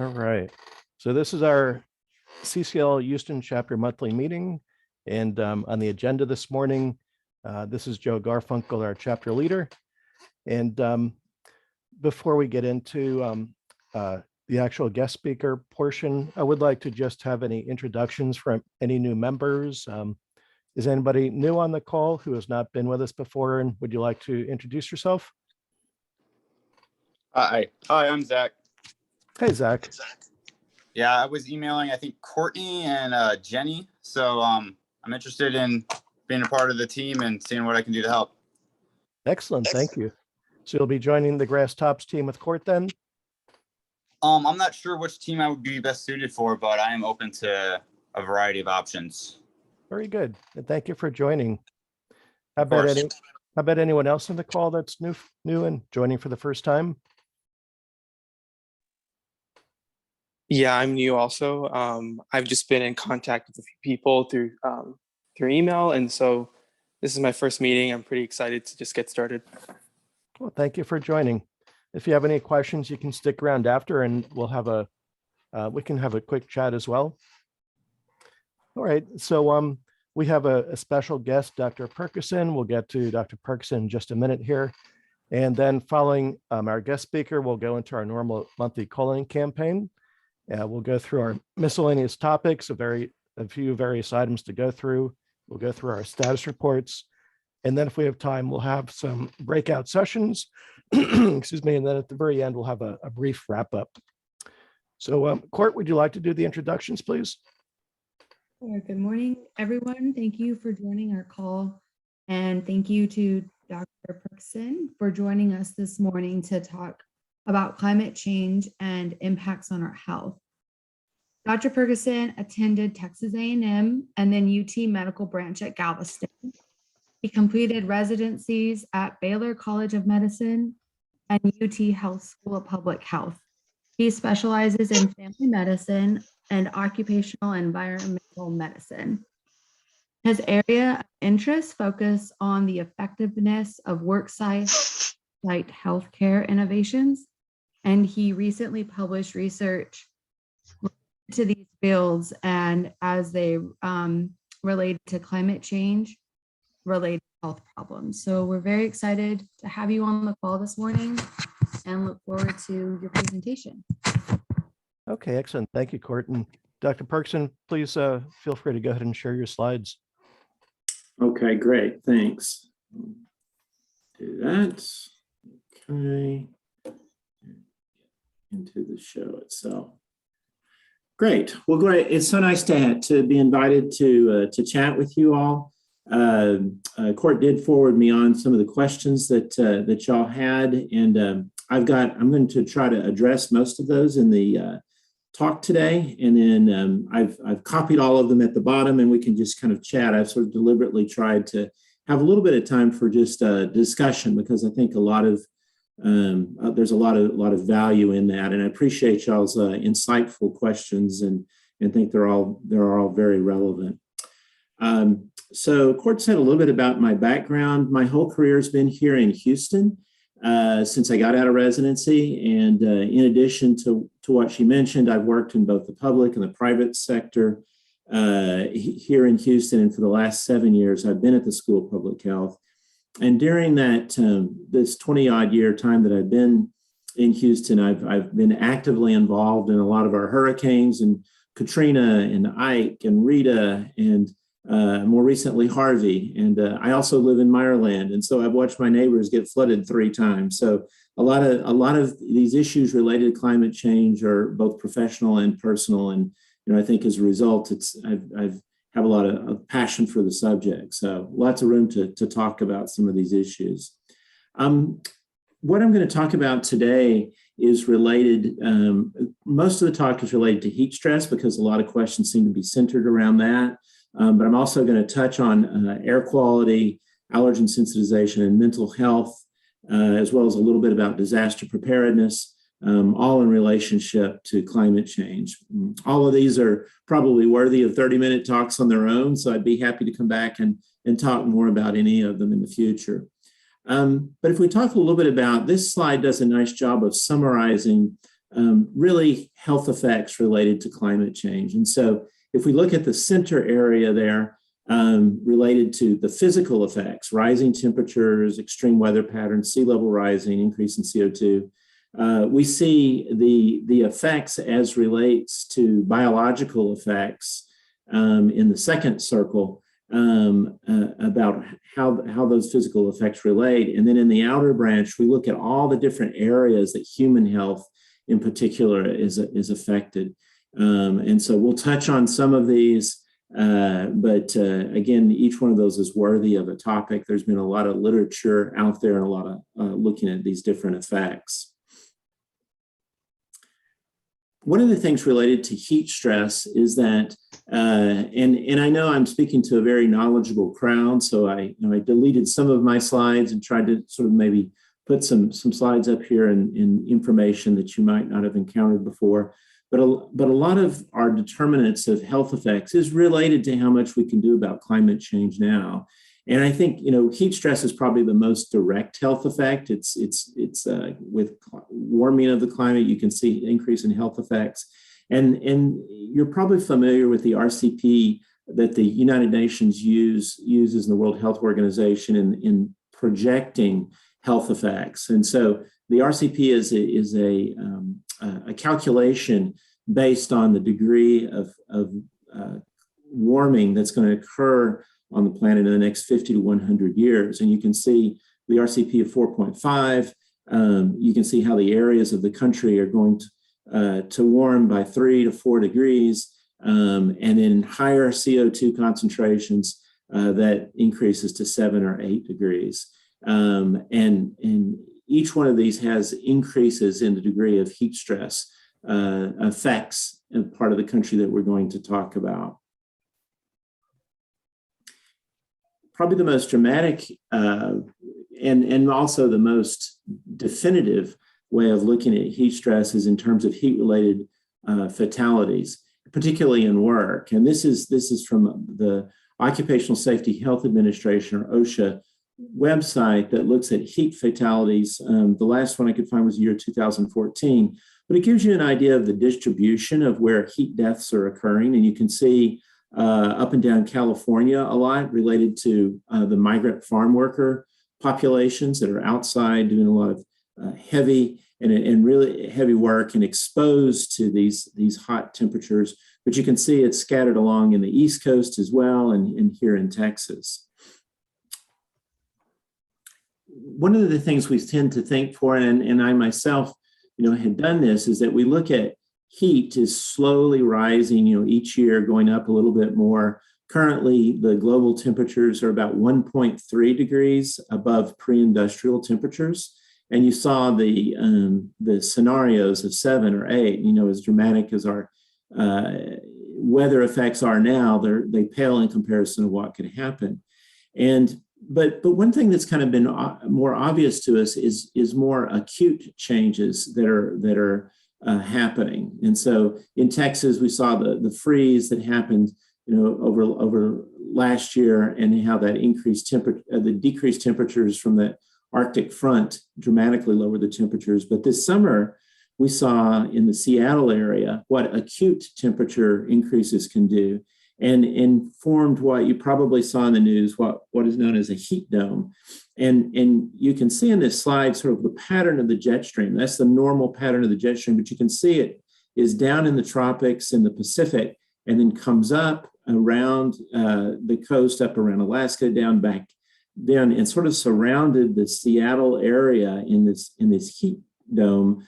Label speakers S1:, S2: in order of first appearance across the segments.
S1: All right. So this is our CCL-Houston chapter monthly meeting. And on the agenda this morning, this is Joe Garfunkel, our chapter leader. And before we get into the actual guest speaker portion, I would like to just have any introductions from any new members. Is anybody new on the call who has not been with us before? And would you like to introduce yourself?
S2: Hi, I'm Zach.
S1: Hey, Zach.
S2: Yeah, I was emailing, I think, Courtney and Jenny. So I'm interested in being a part of the team and seeing what I can do to help.
S1: Excellent. Thank you. So you'll be joining the Grass Tops team with Court then?
S2: I'm not sure which team I would be best suited for, but I am open to a variety of options.
S1: Very good. And thank you for joining. How about anyone else on the call that's new and joining for the first time?
S3: Yeah, I'm new also. I've just been in contact with a few people through email, and so this is my first meeting. I'm pretty excited to just get started.
S1: Well, thank you for joining. If you have any questions, you can stick around after, and we'll have we can have a quick chat as well. All right. So we have a special guest, Dr. Perkison. We'll get to Dr. Perkison in just a minute here. And then following our guest speaker, we'll go into our normal monthly calling campaign. We'll go through our miscellaneous topics, a few various items to go through. We'll go through our status reports. And then if we have time, we'll have some breakout sessions, excuse me. And then at the very end, we'll have a brief wrap up. So Court, would you like to do the introductions, please?
S4: Sure. Good morning, everyone. Thank you for joining our call. And thank you to Dr. Perkison for joining us this morning to talk about climate change and impacts on our health. Dr. Perkison attended Texas A&M and then UT Medical Branch at Galveston. He completed residencies at Baylor College of Medicine and UT Health School of Public Health. He specializes in family medicine and occupational and environmental medicine. His area of interest focus on the effectiveness of worksite healthcare innovations, and he recently published research to these fields and as they relate to climate change related health problems. So we're very excited to have you on the call this morning and look forward to your presentation.
S1: Okay, excellent. Thank you, Court. And Dr. Perkison, please feel free to go ahead and share your slides.
S5: Okay, great. Thanks. Do that. Okay. Into the show itself. Great. Well, great. It's so nice to be invited to chat with you all. Court did forward me on some of the questions that y'all had, and I'm going to try to address most of those in the talk today, and then I've copied all of them at the bottom, and we can just kind of chat. I've sort of deliberately tried to have a little bit of time for just discussion, because I think there's a lot of value in that, and I appreciate y'all's insightful questions, and think they're all very relevant. So Court said a little bit about my background. My whole career has been here in Houston since I got out of residency. And in addition to what she mentioned, I've worked in both the public and the private sector here in Houston. And for the last 7 years, I've been at the School of Public Health. And during that this 20-odd year time that I've been in Houston, I've been actively involved in a lot of our hurricanes, and Katrina and Ike and Rita, and more recently Harvey. And I also live in Meyerland, and so I've watched my neighbors get flooded 3 times. So a lot of these issues related to climate change are both professional and personal. And I think as a result, I've have a lot of passion for the subject. So lots of room to talk about some of these issues. What I'm going to talk about today is related, most of the talk is related to heat stress, because a lot of questions seem to be centered around that. But I'm also going to touch on air quality, allergen sensitization, and mental health, as well as a little bit about disaster preparedness, all in relationship to climate change. All of these are probably worthy of 30-minute talks on their own, so I'd be happy to come back and talk more about any of them in the future. But if we talk a little bit about, this slide does a nice job of summarizing really health effects related to climate change. And so if we look at the center area there, related to the physical effects, rising temperatures, extreme weather patterns, sea level rising, increase in CO2, we see the effects as relates to biological effects in the second circle, about how those physical effects relate. And then in the outer branch, we look at all the different areas that human health in particular is affected. And so we'll touch on some of these, but again, each one of those is worthy of a topic. There's been a lot of literature out there and a lot of looking at these different effects. One of the things related to heat stress is that, and I know I'm speaking to a very knowledgeable crowd, so I deleted some of my slides and tried to sort of maybe put some slides up here and information that you might not have encountered before. But a lot of our determinants of health effects is related to how much we can do about climate change now. And I think, heat stress is probably the most direct health effect. It's with warming of the climate, you can see increase in health effects. And you're probably familiar with the RCP that the United Nations uses in the World Health Organization in projecting health effects. And so the RCP is a calculation based on the degree of warming that's going to occur on the planet in the next 50 to 100 years. And you can see the RCP of 4.5. You can see how the areas of the country are going to warm by 3 to 4 degrees. And in higher CO2 concentrations, that increases to 7 or 8 degrees. And each one of these has increases in the degree of heat stress effects in part of the country that we're going to talk about. Probably the most dramatic and also the most definitive way of looking at heat stress is in terms of heat-related fatalities, particularly in work. And this is from the Occupational Safety Health Administration, or OSHA, website that looks at heat fatalities. The last one I could find was the year 2014, but it gives you an idea of the distribution of where heat deaths are occurring. And you can see up and down California a lot related to the migrant farm worker populations that are outside doing a lot of heavy and really heavy work and exposed to these hot temperatures. But you can see it's scattered along in the East Coast as well, and here in Texas. One of the things we tend to think for, and I myself, had done this, is that we look at heat is slowly rising, each year going up a little bit more. Currently, the global temperatures are about 1.3 degrees above pre-industrial temperatures. And you saw the scenarios of 7 or 8, as dramatic as our weather effects are now, they pale in comparison to what could happen. But one thing that's kind of been more obvious to us is more acute changes that are happening. And so in Texas, we saw the freeze that happened, over last year, and how that the decreased temperatures from the Arctic front dramatically lowered the temperatures. But this summer, we saw in the Seattle area what acute temperature increases can do, and informed what you probably saw in the news, what is known as a heat dome. And you can see in this slide sort of the pattern of the jet stream. That's the normal pattern of the jet stream, but you can see it is down in the tropics in the Pacific, and then comes up around the coast, up around Alaska, down and sort of surrounded the Seattle area in this heat dome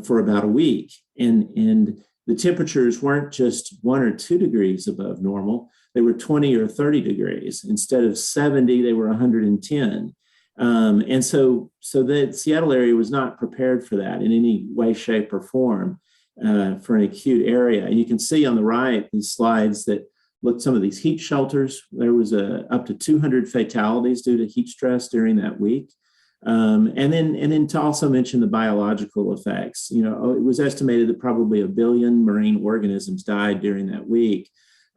S5: for about a week. And the temperatures weren't just 1 or 2 degrees above normal. They were 20 or 30 degrees. Instead of 70, they were 110. And so the Seattle area was not prepared for that in any way, shape, or form for an acute area. And you can see on the right, these slides that look some of these heat shelters. There was up to 200 fatalities due to heat stress during that week. And then to also mention the biological effects, it was estimated that probably 1 billion marine organisms died during that week.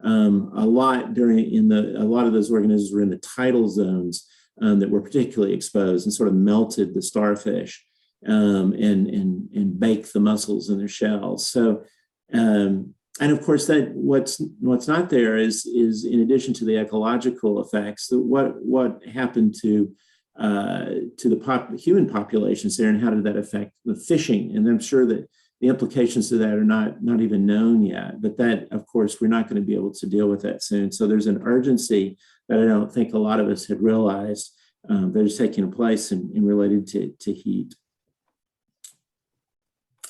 S5: A lot of those organisms were in the tidal zones that were particularly exposed and sort of melted the starfish. and bake the mussels in their shells. So, and of course, that what's not there is in addition to the ecological effects, what happened to the human populations there, and how did that affect the fishing? And I'm sure that the implications of that are not even known yet. But that, of course, we're not going to be able to deal with that soon. So there's an urgency that I don't think a lot of us had realized that is taking place in related to heat.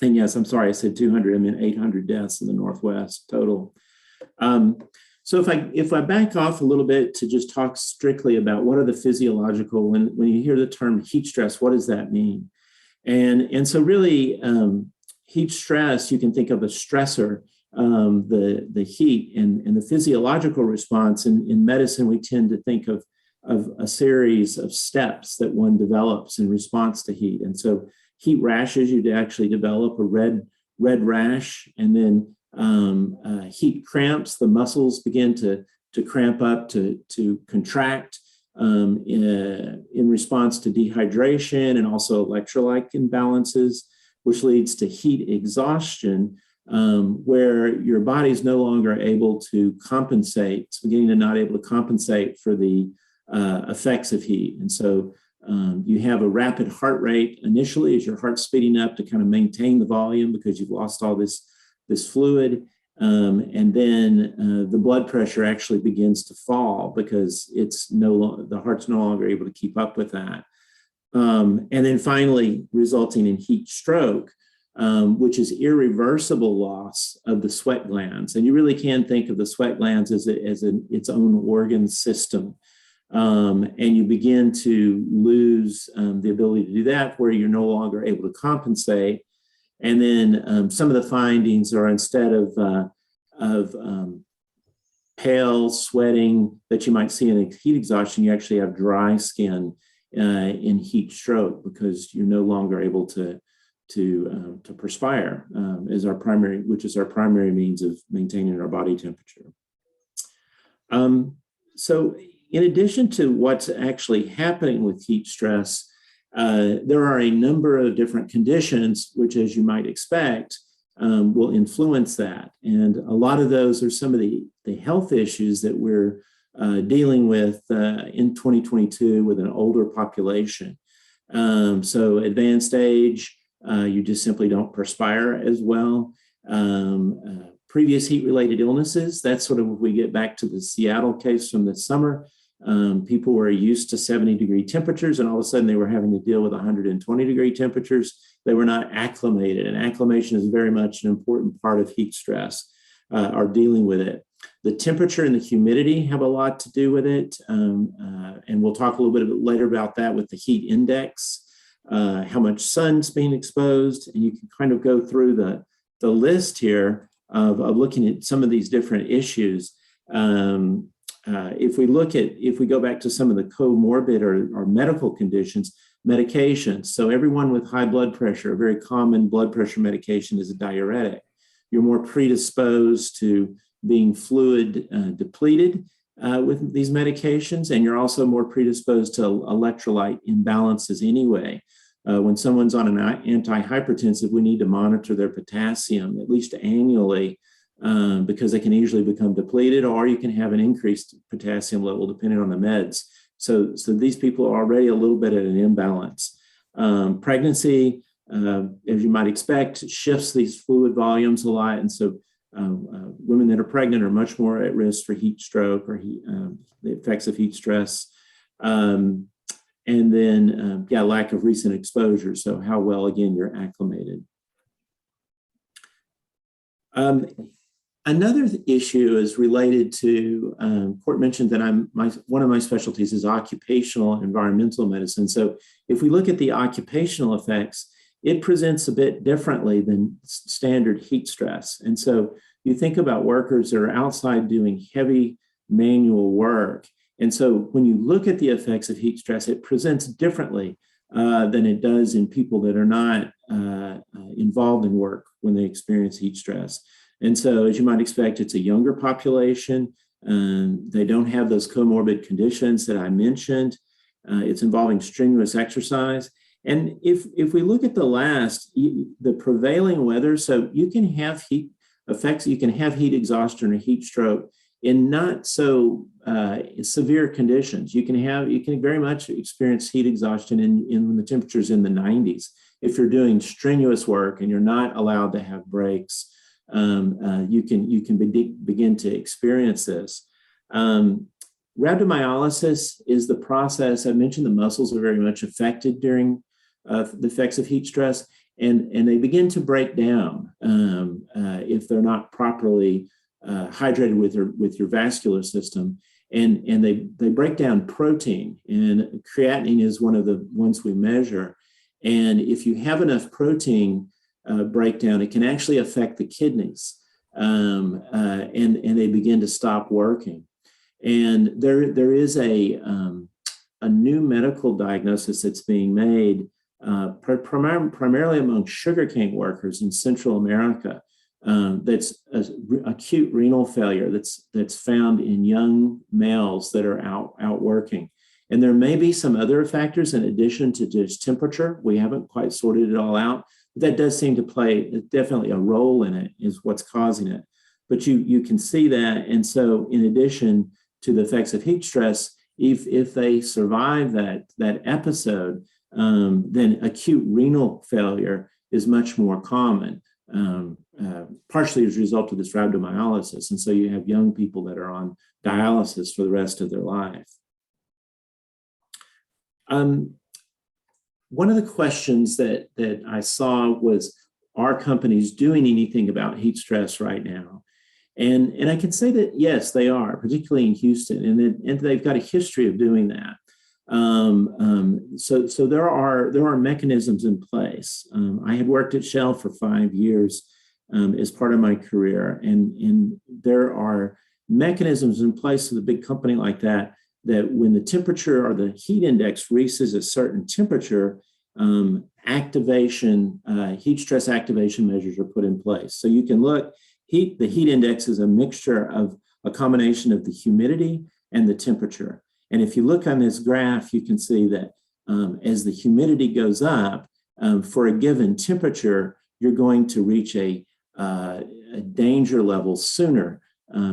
S5: And yes, I'm sorry, I said 200. I mean 800 deaths in the Northwest total. So if I back off a little bit to just talk strictly about what are the physiological, when you hear the term heat stress, what does that mean? And so really, heat stress, you can think of a stressor, the heat, and the physiological response. In medicine, we tend to think of a series of steps that one develops in response to heat. And so heat rashes, you'd actually develop a red rash, and then heat cramps, the muscles begin to cramp up, to contract in response to dehydration and also electrolyte imbalances, which leads to heat exhaustion, where your body is no longer able to compensate. It's beginning to not able to compensate for the effects of heat. And so you have a rapid heart rate initially as your heart's speeding up to kind of maintain the volume because you've lost all this fluid. And then the blood pressure actually begins to fall because the heart's no longer able to keep up with that. And then finally resulting in heat stroke, which is irreversible loss of the sweat glands. And you really can think of the sweat glands as its own organ system. And you begin to lose the ability to do that, where you're no longer able to compensate. And then some of the findings are, instead of pale sweating that you might see in heat exhaustion, you actually have dry skin in heat stroke because you're no longer able to perspire, which is our primary means of maintaining our body temperature. So in addition to what's actually happening with heat stress, there are a number of different conditions which, as you might expect, will influence that. And a lot of those are some of the health issues that we're dealing with in 2022 with an older population. So advanced age, you just simply don't perspire as well. Previous heat-related illnesses, that's sort of if we get back to the Seattle case from this summer. People were used to 70-degree temperatures, and all of a sudden they were having to deal with 120-degree temperatures. They were not acclimated, and acclimation is very much an important part of heat stress, or dealing with it. The temperature and the humidity have a lot to do with it, and we'll talk a little bit later about that with the heat index, how much sun's being exposed, and you can kind of go through the list here of looking at some of these different issues. If we go back to some of the comorbid or medical conditions, medications. So everyone with high blood pressure, a very common blood pressure medication is a diuretic. You're more predisposed to being fluid depleted with these medications, and you're also more predisposed to electrolyte imbalances anyway. When someone's on an antihypertensive, we need to monitor their potassium at least annually, because they can easily become depleted, or you can have an increased potassium level depending on the meds. So these people are already a little bit at an imbalance. Pregnancy, as you might expect, shifts these fluid volumes a lot. And so women that are pregnant are much more at risk for heat stroke or the effects of heat stress. And then, lack of recent exposure. So how well, again, you're acclimated. Another issue is related to, Court mentioned that one of my specialties is occupational environmental medicine. So if we look at the occupational effects, it presents a bit differently than standard heat stress. And so you think about workers that are outside doing heavy manual work. And so when you look at the effects of heat stress, it presents differently than it does in people that are not involved in work when they experience heat stress. And so, as you might expect, it's a younger population. They don't have those comorbid conditions that I mentioned. It's involving strenuous exercise. And if we look at the prevailing weather, so you can have heat effects, you can have heat exhaustion or heat stroke in not so severe conditions. You can very much experience heat exhaustion in the temperatures in the 90s. If you're doing strenuous work and you're not allowed to have breaks, you can begin to experience this. Rhabdomyolysis is the process. I mentioned the muscles are very much affected during the effects of heat stress, and they begin to break down if they're not properly hydrated with your vascular system, and they break down protein, and creatinine is one of the ones we measure. And if you have enough protein breakdown, it can actually affect the kidneys, and they begin to stop working. And there is a new medical diagnosis that's being made primarily among sugarcane workers in Central America. That's acute renal failure that's found in young males that are out working. And there may be some other factors in addition to just temperature. We haven't quite sorted it all out, but that does seem to play definitely a role in it, is what's causing it. But you can see that. And so in addition to the effects of heat stress, if they survive that episode, then acute renal failure is much more common, partially as a result of this rhabdomyolysis. And so you have young people that are on dialysis for the rest of their life. One of the questions that I saw was, are companies doing anything about heat stress right now? And I can say that, yes, they are, particularly in Houston, and they've got a history of doing that. So there are mechanisms in place. I had worked at Shell for 5 years as part of my career, and there are mechanisms in place with a big company like that when the temperature or the heat index reaches a certain temperature, heat stress activation measures are put in place. So you can look. The heat index is a mixture of a combination of the humidity and the temperature. And if you look on this graph, you can see that as the humidity goes up, for a given temperature, you're going to reach a danger level sooner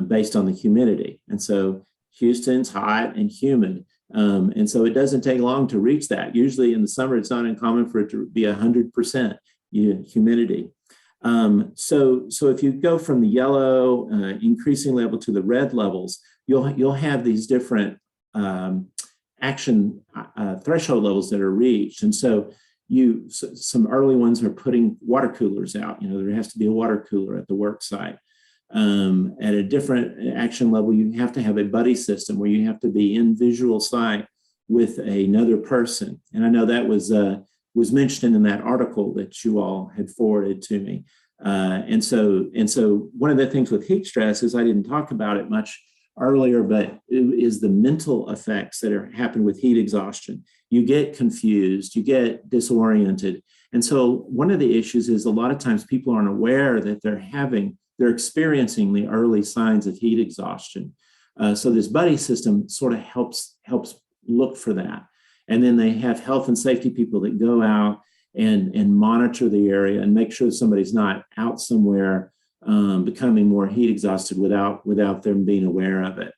S5: based on the humidity. And so Houston's hot and humid. And so it doesn't take long to reach that. Usually in the summer, it's not uncommon for it to be 100% humidity. So if you go from the yellow increasing level to the red levels, you'll have these different action threshold levels that are reached. And so some early ones are putting water coolers out. There has to be a water cooler at the work site. At a different action level, you have to have a buddy system where you have to be in visual sight with another person. And I know that was mentioned in that article that you all had forwarded to me. And so one of the things with heat stress is, I didn't talk about it much earlier, but it is the mental effects that happen with heat exhaustion. You get confused, you get disoriented. And so one of the issues is, a lot of times people aren't aware that they're experiencing the early signs of heat exhaustion. So this buddy system sort of helps look for that. And then they have health and safety people that go out and monitor the area and make sure somebody's not out somewhere becoming more heat exhausted without them being aware of it.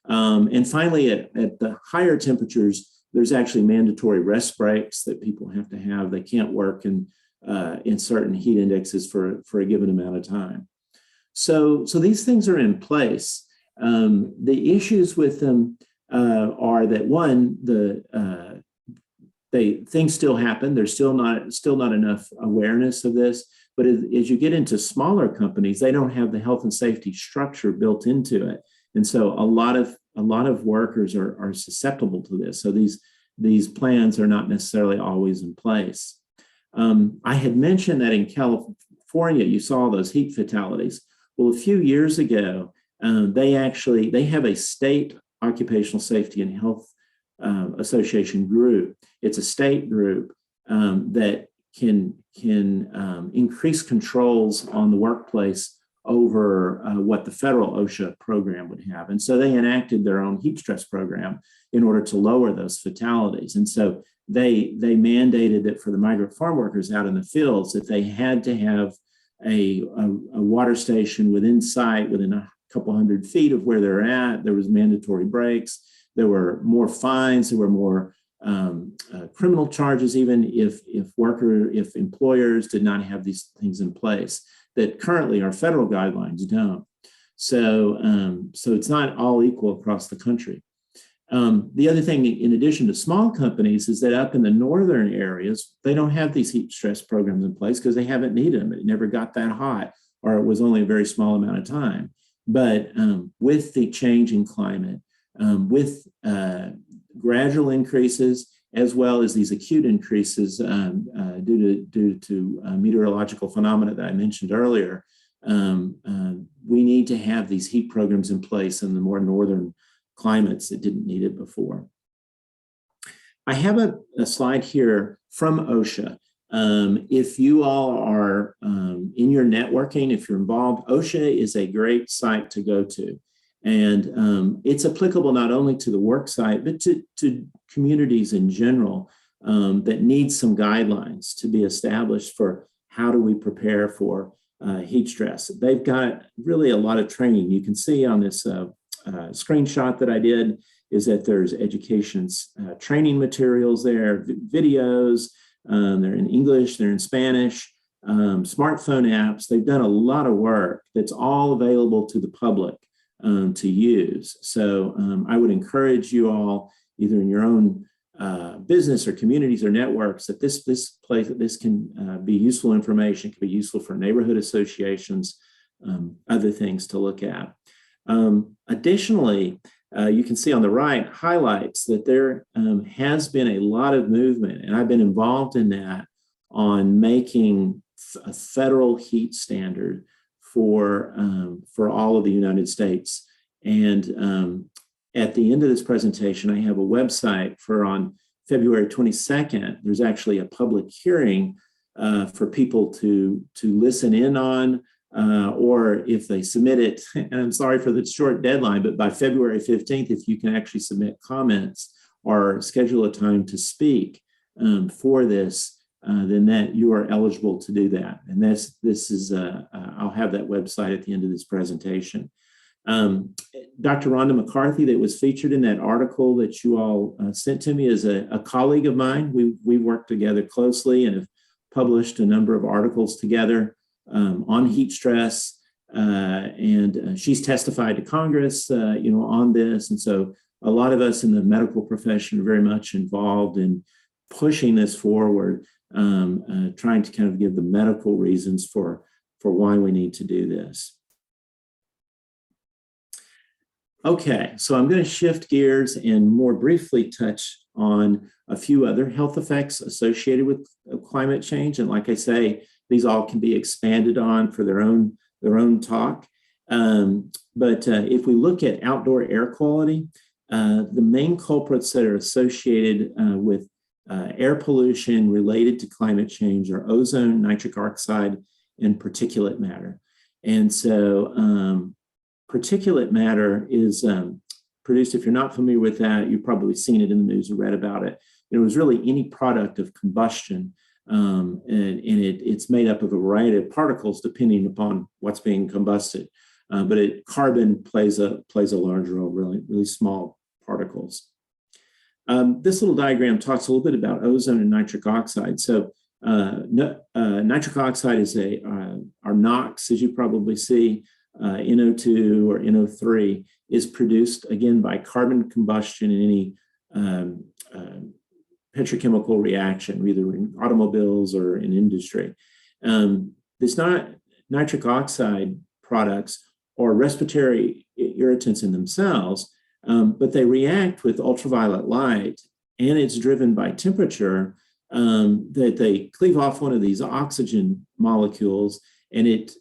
S5: And finally, at the higher temperatures, there's actually mandatory rest breaks that people have to have. They can't work in certain heat indexes for a given amount of time. So these things are in place. The issues with them are that, one, things still happen. There's still not enough awareness of this. But as you get into smaller companies, they don't have the health and safety structure built into it, and so a lot of workers are susceptible to this. So these plans are not necessarily always in place. I had mentioned that in California, you saw those heat fatalities. Well, a few years ago, they have a state occupational safety and health association group. It's a state group that can increase controls on the workplace over what the federal OSHA program would have. And so they enacted their own heat stress program in order to lower those fatalities. And so they mandated that for the migrant farm workers out in the fields, that they had to have a water station within sight, within a couple hundred feet of where they're at. There was mandatory breaks. There were more fines. There were more criminal charges, even if employers did not have these things in place that currently our federal guidelines don't. So it's not all equal across the country. The other thing, in addition to small companies, is that up in the northern areas, they don't have these heat stress programs in place because they haven't needed them. It never got that hot, or it was only a very small amount of time. But with the change in climate, with gradual increases, as well as these acute increases due to meteorological phenomena that I mentioned earlier, we need to have these heat programs in place in the more northern climates that didn't need it before. I have a slide here from OSHA. If you all are in your networking, if you're involved, OSHA is a great site to go to. And it's applicable not only to the work site, but to communities in general that need some guidelines to be established for how do we prepare for heat stress. They've got really a lot of training. You can see on this screenshot that I did is that there's education training materials there, videos, they're in English, they're in Spanish, smartphone apps. They've done a lot of work that's all available to the public to use. So I would encourage you all, either in your own business or communities or networks, that this can be useful information, can be useful for neighborhood associations, other things to look at. Additionally, you can see on the right highlights that there has been a lot of movement, and I've been involved in that, on making a federal heat standard for all of the United States. And at the end of this presentation, I have a website for on February 22nd. There's actually a public hearing for people to listen in on, or if they submit it, and I'm sorry for the short deadline, but by February 15th, if you can actually submit comments or schedule a time to speak for this, then that you are eligible to do that. And this is, I'll have that website at the end of this presentation. Dr. Rhonda McCarthy, that was featured in that article that you all sent to me, is a colleague of mine. We worked together closely and have published a number of articles together on heat stress, and she's testified to Congress, on this. And so a lot of us in the medical profession are very much involved in pushing this forward, trying to kind of give the medical reasons for why we need to do this. Okay, so I'm going to shift gears and more briefly touch on a few other health effects associated with climate change. And like I say, these all can be expanded on for their own talk. But if we look at outdoor air quality, the main culprits that are associated with air pollution related to climate change are ozone, nitric oxide, and particulate matter. And so particulate matter is produced, if you're not familiar with that, you've probably seen it in the news or read about it. It was really any product of combustion, and it's made up of a variety of particles depending upon what's being combusted. But carbon plays a large role, really small particles. This little diagram talks a little bit about ozone and nitric oxide. So nitric oxide is our NOx, as you probably see. NO2 or NO3 is produced, again, by carbon combustion in any petrochemical reaction, either in automobiles or in industry. This nitric oxide products are respiratory irritants in themselves, but they react with ultraviolet light, and it's driven by temperature, that they cleave off one of these oxygen molecules, and it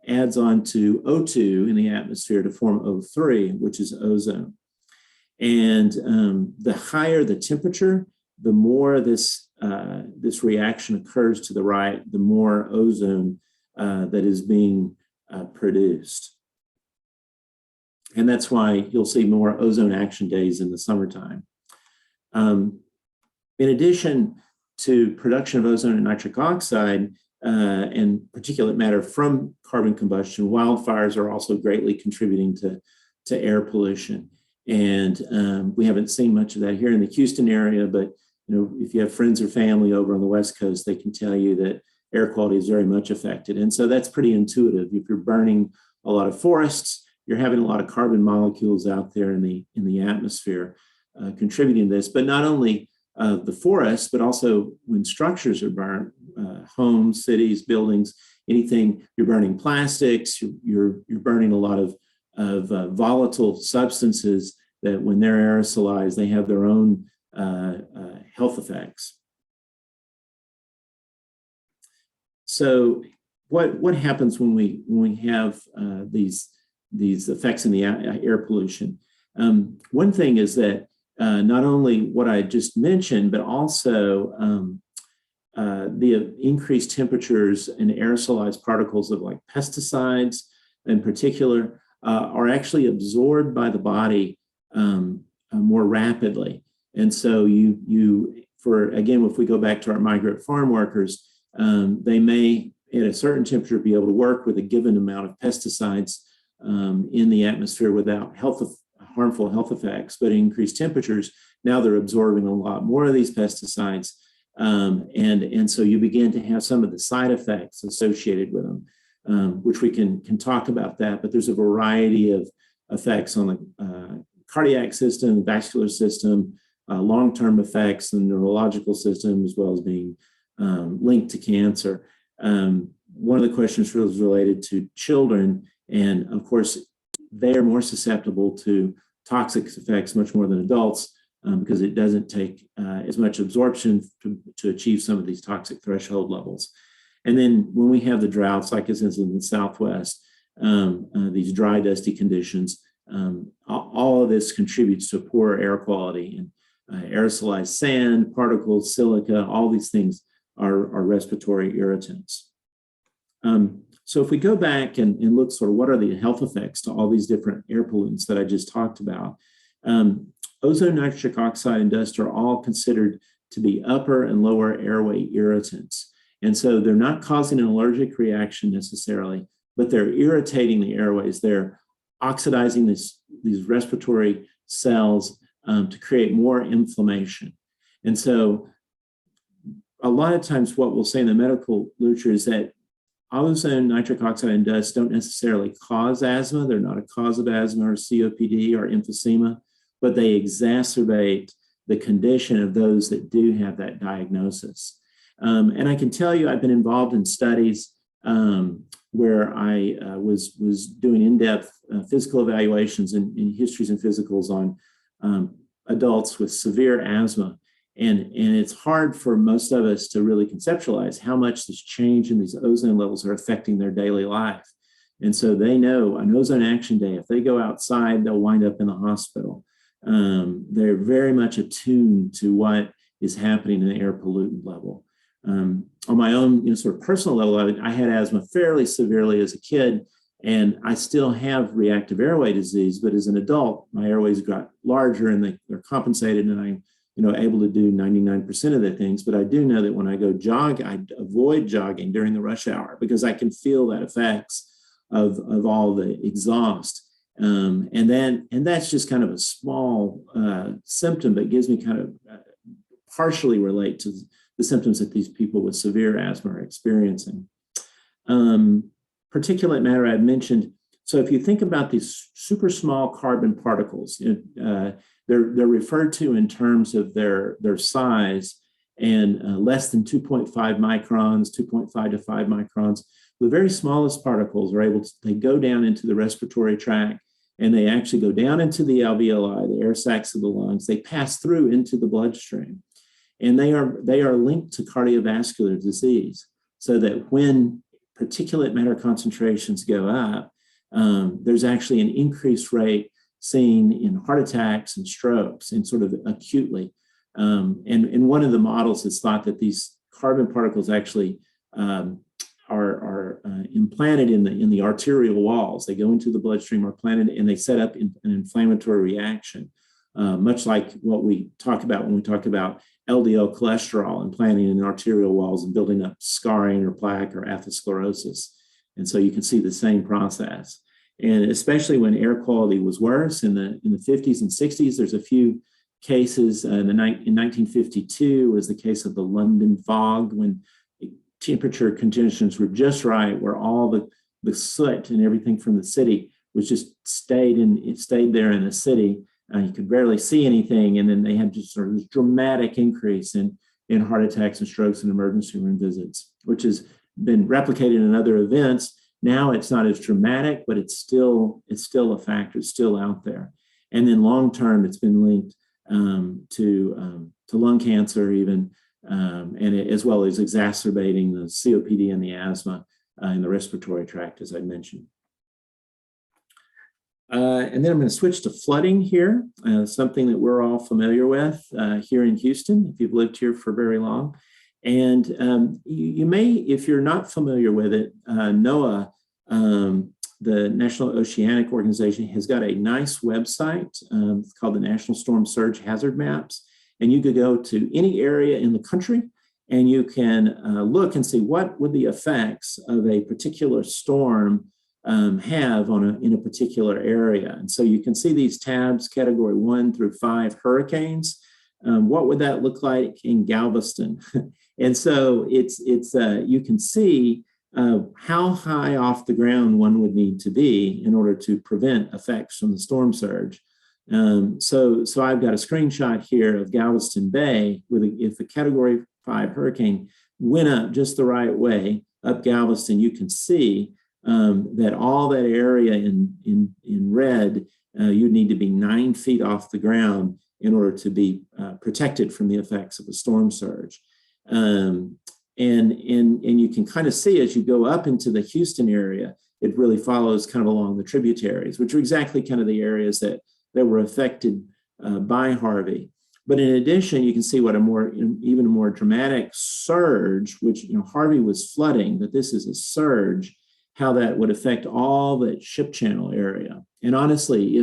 S5: adds on to O2 in the atmosphere to form O3, which is ozone. And the higher the temperature, the more this reaction occurs to the right, the more ozone that is being produced. And that's why you'll see more ozone action days in the summertime. In addition to production of ozone and nitric oxide and particulate matter from carbon combustion, wildfires are also greatly contributing to air pollution. And we haven't seen much of that here in the Houston area, but if you have friends or family over on the West Coast, they can tell you that air quality is very much affected. And so that's pretty intuitive. If you're burning a lot of forests, you're having a lot of carbon molecules out there in the atmosphere contributing to this. But not only the forests, but also when structures are burned, homes, cities, buildings, anything, you're burning plastics, you're burning a lot of volatile substances that when they're aerosolized, they have their own health effects. So what happens when we have these effects in the air pollution? One thing is that not only what I just mentioned, but also the increased temperatures and aerosolized particles of like pesticides in particular are actually absorbed by the body more rapidly. And so again, if we go back to our migrant farm workers, they may at a certain temperature be able to work with a given amount of pesticides in the atmosphere without harmful health effects, but at increased temperatures, now they're absorbing a lot more of these pesticides. And so you begin to have some of the side effects associated with them, which we can talk about that, but there's a variety of effects on the cardiac system, vascular system, long-term effects, the neurological system, as well as being linked to cancer. One of the questions was related to children, and of course, they are more susceptible to toxic effects much more than adults because it doesn't take as much absorption to achieve some of these toxic threshold levels. And then when we have the droughts, like as in the Southwest, these dry, dusty conditions, all of this contributes to poor air quality, and aerosolized sand, particles, silica, all these things are respiratory irritants. So if we go back and look sort of what are the health effects to all these different air pollutants that I just talked about, ozone, nitric oxide, and dust are all considered to be upper and lower airway irritants. And so they're not causing an allergic reaction necessarily, but they're irritating the airways. They're oxidizing these respiratory cells to create more inflammation. And so a lot of times what we'll say in the medical literature is that ozone, nitric oxide, and dust don't necessarily cause asthma. They're not a cause of asthma or COPD or emphysema, but they exacerbate the condition of those that do have that diagnosis. And I can tell you, I've been involved in studies where I was doing in-depth physical evaluations in histories and physicals on adults with severe asthma. And it's hard for most of us to really conceptualize how much this change in these ozone levels are affecting their daily life. And so they know on ozone action day, if they go outside, they'll wind up in the hospital. They're very much attuned to what is happening in the air pollutant level. On my own sort of personal level, I had asthma fairly severely as a kid, and I still have reactive airway disease, but as an adult, my airways got larger and they're compensated, and I'm able to do 99% of the things. But I do know that when I go jog, I avoid jogging during the rush hour because I can feel that effects of all the exhaust. And that's just kind of a small symptom, but gives me kind of partially relate to the symptoms that these people with severe asthma are experiencing. Particulate matter I've mentioned. So if you think about these super small carbon particles, they're referred to in terms of their size, and less than 2.5 microns, 2.5 to 5 microns. The very smallest particles are they go down into the respiratory tract, and they actually go down into the alveoli, the air sacs of the lungs. They pass through into the bloodstream, and they are linked to cardiovascular disease, so that when particulate matter concentrations go up, there's actually an increased rate seen in heart attacks and strokes, and sort of acutely. And in one of the models, it's thought that these carbon particles actually implanted in the arterial walls. They go into the bloodstream, are planted, and they set up an inflammatory reaction, much like what we talk about when we talk about LDL cholesterol implanting in the arterial walls and building up scarring or plaque or atherosclerosis. And so you can see the same process. And especially when air quality was worse in the 50s and 60s, there's a few cases. In 1952 was the case of the London fog, when temperature conditions were just right, where all the soot and everything from the city was just stayed there in the city. You could barely see anything, and then they had just sort of this dramatic increase in heart attacks and strokes and emergency room visits, which has been replicated in other events. Now it's not as dramatic, but it's still a factor. It's still out there. And then long term, it's been linked to lung cancer even, as well as exacerbating the COPD and the asthma in the respiratory tract, as I mentioned. And then I'm going to switch to flooding here, something that we're all familiar with here in Houston, if you've lived here for very long. And you may, if you're not familiar with it, NOAA, the National Oceanic Organization, has got a nice website. It's called the National Storm Surge Hazard Maps. And you could go to any area in the country and you can look and see what would the effects of a particular storm have in a particular area. And so you can see these tabs, category 1 through 5 hurricanes. What would that look like in Galveston? And so you can see how high off the ground one would need to be in order to prevent effects from the storm surge. So I've got a screenshot here of Galveston Bay if the category 5 hurricane went up just the right way up Galveston, you can see that all that area in red, you'd need to be 9 feet off the ground in order to be protected from the effects of a storm surge. And you can kind of see as you go up into the Houston area, it really follows kind of along the tributaries, which are exactly kind of the areas that were affected by Harvey. But in addition, you can see what even more dramatic surge, which Harvey was flooding, but this is a surge, how that would affect all that ship channel area. And honestly,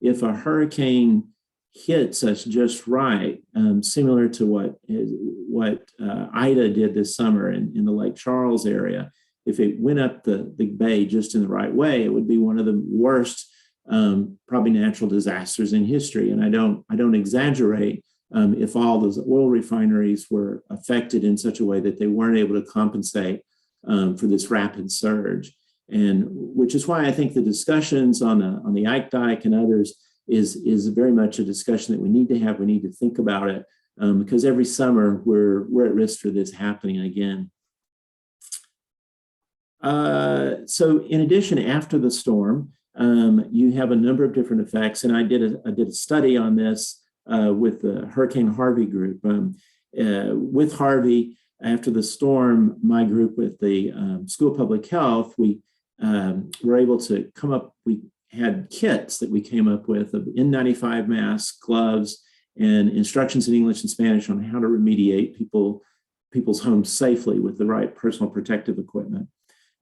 S5: if a hurricane hits us just right, similar to what Ida did this summer in the Lake Charles area, if it went up the bay just in the right way, it would be one of the worst probably natural disasters in history. And I don't exaggerate if all those oil refineries were affected in such a way that they weren't able to compensate for this rapid surge. And which is why I think the discussions on the Ike Dike and others is very much a discussion that we need to have. We need to think about it because every summer we're at risk for this happening again. So in addition, after the storm, you have a number of different effects. And I did a study on this with the Hurricane Harvey group. With Harvey, after the storm, my group with the School of Public Health, we were able to come up, we had kits that we came up with of N95 masks, gloves, and instructions in English and Spanish on how to remediate people's homes safely with the right personal protective equipment.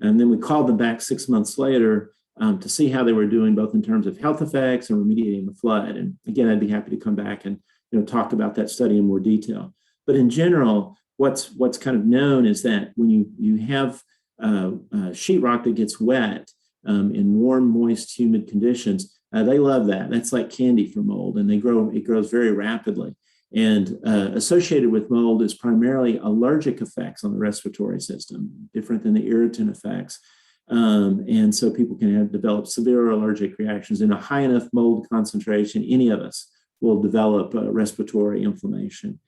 S5: And then we called them back 6 months later to see how they were doing, both in terms of health effects and remediating the flood. And again, I'd be happy to come back and talk about that study in more detail. But in general, what's kind of known is that when you have sheetrock that gets wet in warm, moist, humid conditions, they love that. That's like candy for mold, and it grows very rapidly. And associated with mold is primarily allergic effects on the respiratory system, different than the irritant effects. And so people can develop severe allergic reactions. In a high enough mold concentration, any of us will develop respiratory inflammation.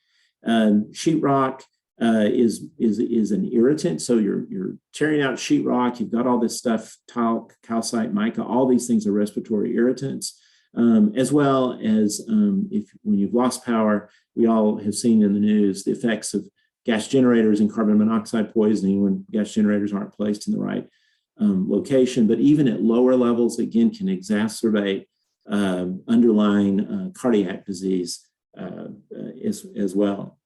S5: Sheetrock is an irritant. So you're tearing out sheetrock, you've got all this stuff, talc, calcite, mica, all these things are respiratory irritants. As well as when you've lost power, we all have seen in the news the effects of gas generators and carbon monoxide poisoning when gas generators aren't placed in the right location. But even at lower levels, again, can exacerbate underlying cardiac disease as well.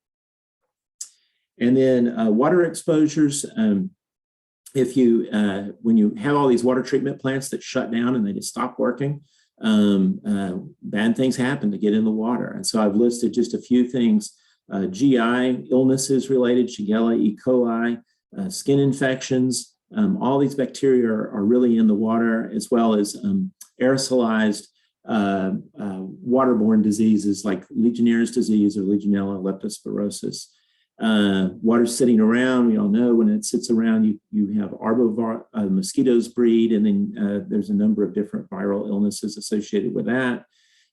S5: And then water exposures. if you when you have all these water treatment plants that shut down and they just stop working, bad things happen to get in the water. And so I've listed just a few things: GI illnesses related, Shigella, E. coli, skin infections. All these bacteria are really in the water, as well as aerosolized waterborne diseases like Legionnaire's disease or Legionella leptospirosis. Water sitting around, we all know when it sits around, you have mosquitoes breed, and then there's a number of different viral illnesses associated with that.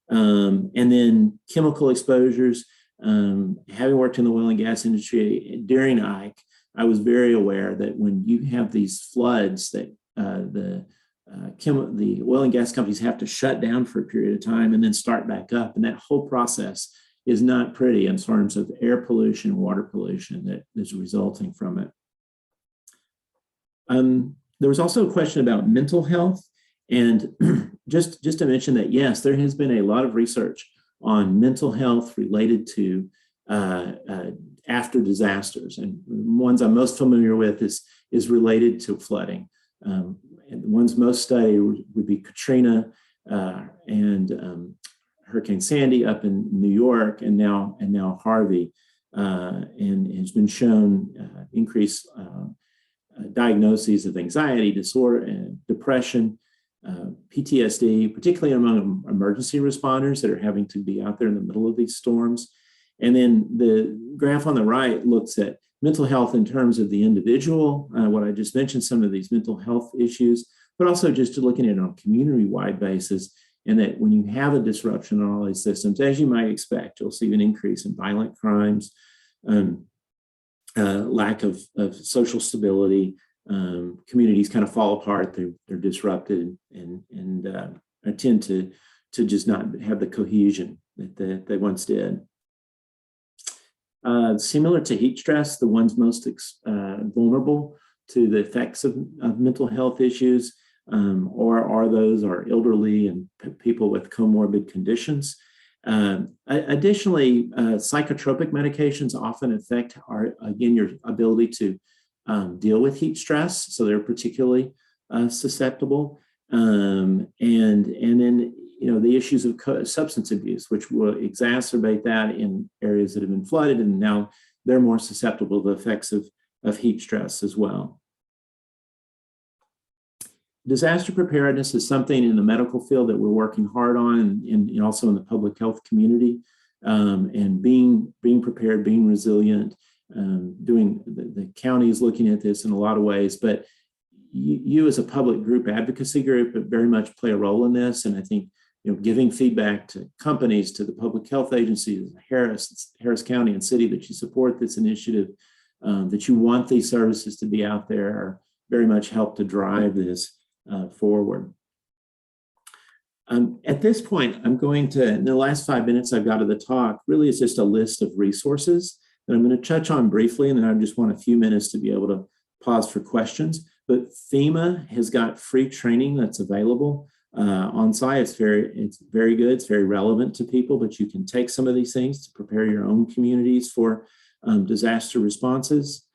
S5: And then chemical exposures. Having worked in the oil and gas industry during Ike, I was very aware that when you have these floods that the oil and gas companies have to shut down for a period of time and then start back up. And that whole process is not pretty in terms of air pollution, water pollution that is resulting from it. There was also a question about mental health. And just to mention that, yes, there has been a lot of research on mental health related to after disasters. And the ones I'm most familiar with is related to flooding. And the ones most studied would be Katrina and Hurricane Sandy up in New York, and now Harvey, and has been shown increased diagnoses of anxiety disorder and depression, PTSD, particularly among emergency responders that are having to be out there in the middle of these storms. And then the graph on the right looks at mental health in terms of the individual, what I just mentioned, some of these mental health issues, but also just looking at it on a community-wide basis. And that when you have a disruption in all these systems, as you might expect, you'll see an increase in violent crimes, lack of social stability. Communities kind of fall apart; they're disrupted, and tend to just not have the cohesion that they once did. Similar to heat stress, the ones most vulnerable to the effects of mental health issues are those elderly and people with comorbid conditions. Additionally, psychotropic medications often affect your ability to deal with heat stress, so they're particularly susceptible. And then the issues of substance abuse, which will exacerbate that in areas that have been flooded, and now they're more susceptible to the effects of heat stress as well. Disaster preparedness is something in the medical field that we're working hard on, and also in the public health community, and being prepared, being resilient. The county is looking at this in a lot of ways, but you as a public group, advocacy group, very much play a role in this. And I think giving feedback to companies, to the public health agencies, Harris County and city, that you support this initiative, that you want these services to be out there, very much help to drive this forward. At this point, I'm going to, in the last 5 minutes I've got of the talk, really is just a list of resources that I'm going to touch on briefly, and then I just want a few minutes to be able to pause for questions. But FEMA has got free training that's available on site. It's very good. It's very relevant to people, but you can take some of these things to prepare your own communities for disaster responses.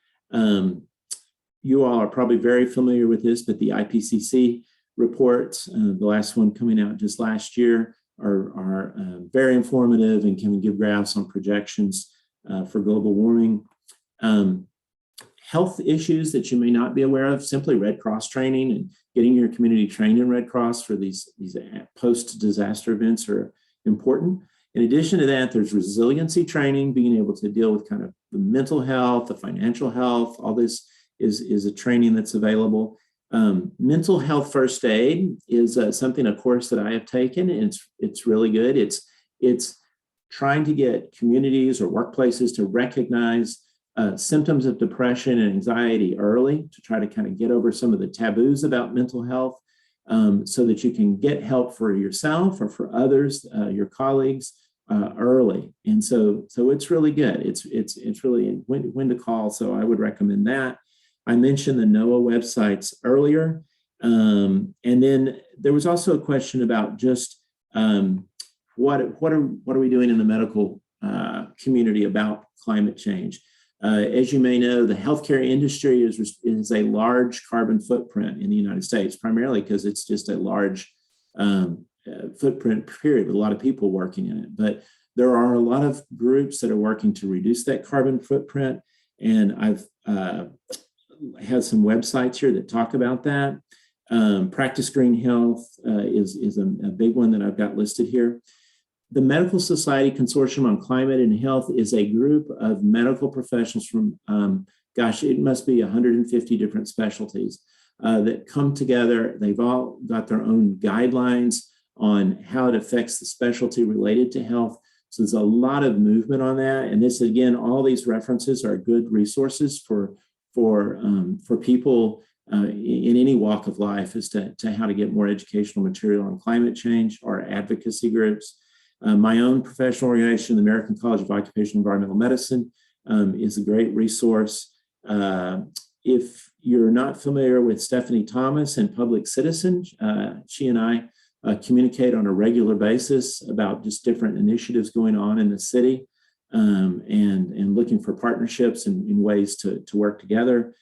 S5: You all are probably very familiar with this, but the IPCC reports, the last one coming out just last year, are very informative and can give graphs on projections for global warming. Health issues that you may not be aware of, simply Red Cross training and getting your community trained in Red Cross for these post-disaster events are important. In addition to that, there's resiliency training, being able to deal with kind of the mental health, the financial health, all this is a training that's available. Mental health first aid is something, a course that I have taken, and it's really good. It's trying to get communities or workplaces to recognize symptoms of depression and anxiety early, to try to kind of get over some of the taboos about mental health, so that you can get help for yourself or for others, your colleagues, early. And so it's really good. It's really when to call. So I would recommend that. I mentioned the NOAA websites earlier. And then there was also a question about just what are we doing in the medical community about climate change? As you may know, the healthcare industry is a large carbon footprint in the United States, primarily because it's just a large footprint period with a lot of people working in it. But there are a lot of groups that are working to reduce that carbon footprint. And I've had some websites here that talk about that. Practice Green Health is a big one that I've got listed here. The Medical Society Consortium on Climate and Health is a group of medical professionals from, it must be 150 different specialties that come together. They've all got their own guidelines on how it affects the specialty related to health. So there's a lot of movement on that. And this, again, all these references are good resources for people in any walk of life as to how to get more educational material on climate change, or advocacy groups. My own professional organization, the American College of Occupational Environmental Medicine, is a great resource. If you're not familiar with Stephanie Thomas and Public Citizen, she and I communicate on a regular basis about just different initiatives going on in the city, and looking for partnerships and ways to work together.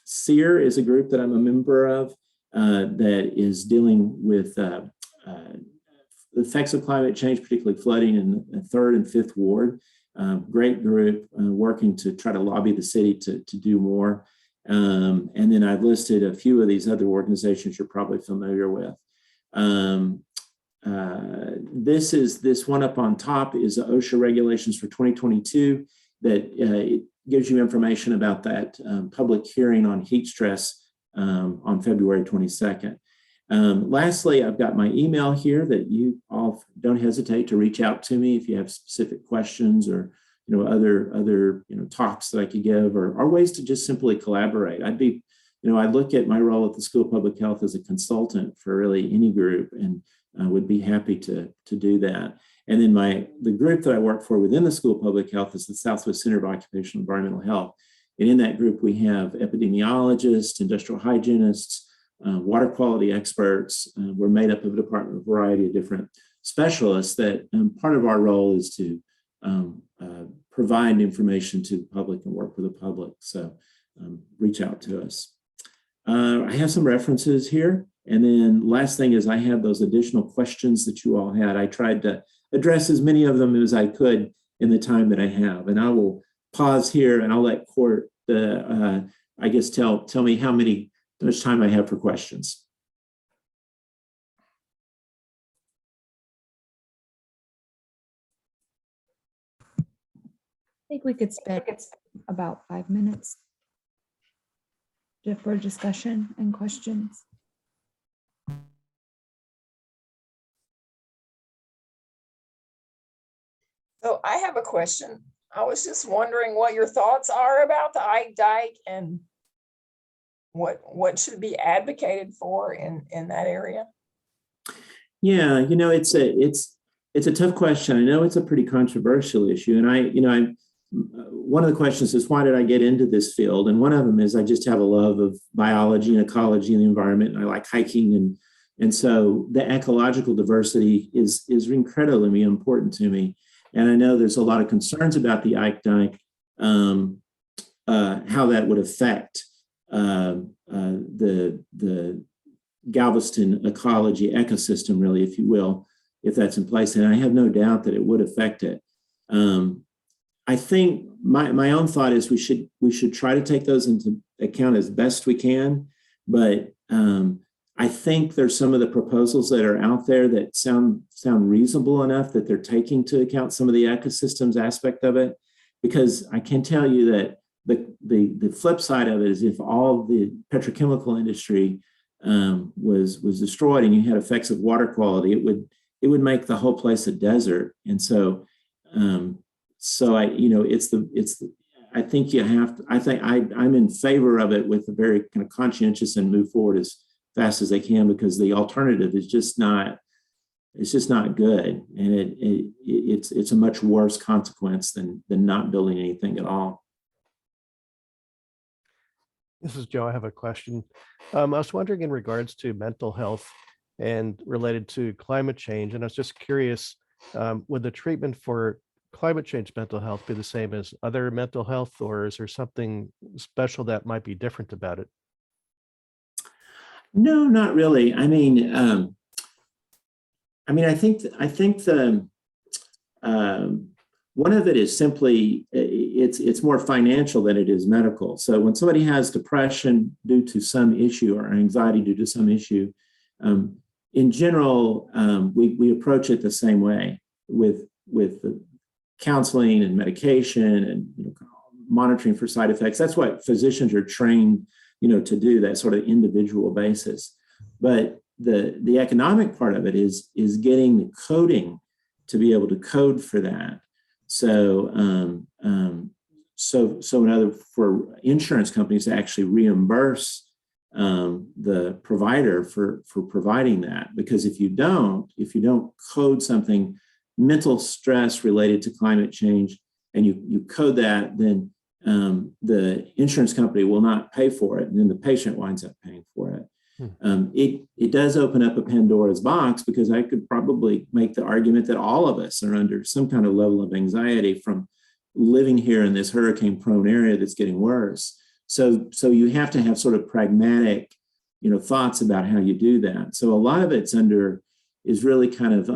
S5: SEER is a group that I'm a member of that is dealing with the effects of climate change, particularly flooding in the 3rd and 5th Ward. Great group working to try to lobby the city to do more. And then I've listed a few of these other organizations you're probably familiar with. This one up on top is the OSHA regulations for 2022 that it gives you information about that public hearing on heat stress on February 22nd. Lastly, I've got my email here that you all don't hesitate to reach out to me if you have specific questions or other talks that I could give or ways to just simply collaborate. I look at my role at the School of Public Health as a consultant for really any group, and would be happy to do that. And then the group that I work for within the School of Public Health is the Southwest Center of Occupational Environmental Health. And in that group, we have epidemiologists, industrial hygienists, water quality experts. We're made up of a department, a variety of different specialists that part of our role is to provide information to the public and work with the public. So reach out to us. I have some references here. And then last thing is I have those additional questions that you all had. I tried to address as many of them as I could in the time that I have. And I will pause here and I'll let Court, tell me how much time I have for questions.
S4: I think we could spend about 5 minutes for discussion and questions.
S6: So I have a question. I was just wondering what your thoughts are about the Ike Dike and what should be advocated for in that area.
S5: Yeah, it's a tough question. I know it's a pretty controversial issue, and one of the questions is, why did I get into this field? And one of them is I just have a love of biology and ecology and the environment, and I like hiking, and so the ecological diversity is incredibly important to me. And I know there's a lot of concerns about the Ike Dike, how that would affect the Galveston ecology ecosystem, really, if you will, if that's in place. And I have no doubt that it would affect it. I think my own thought is we should try to take those into account as best we can. But I think there's some of the proposals that are out there that sound reasonable enough that they're taking into account some of the ecosystems aspect of it. Because I can tell you that the flip side of it is, if all the petrochemical industry was destroyed and you had effects of water quality, it would make the whole place a desert. And so I think I'm in favor of it with a very kind of conscientious and move forward as fast as they can, because the alternative is just not good, and it's a much worse consequence than not building anything at all.
S1: This is Joe. I have a question. I was wondering in regards to mental health and related to climate change, and I was just curious, with the treatment for climate change mental health be the same as other mental health, or is there something special that might be different about it?
S5: No, not really. I think the one of it is simply it's more financial than it is medical. So when somebody has depression due to some issue or anxiety due to some issue, in general, we approach it the same way with the counseling and medication and monitoring for side effects. That's what physicians are trained, to do, that sort of individual basis. But the economic part of it is getting the coding to be able to code for that. So for insurance companies to actually reimburse the provider for providing that, because if you don't code something, mental stress related to climate change, and you code that, then the insurance company will not pay for it, and then the patient winds up paying for it. It does open up a Pandora's box, because I could probably make the argument that all of us are under some kind of level of anxiety from living here in this hurricane-prone area that's getting worse. So you have to have sort of pragmatic, thoughts about how you do that. So a lot of it's is really kind of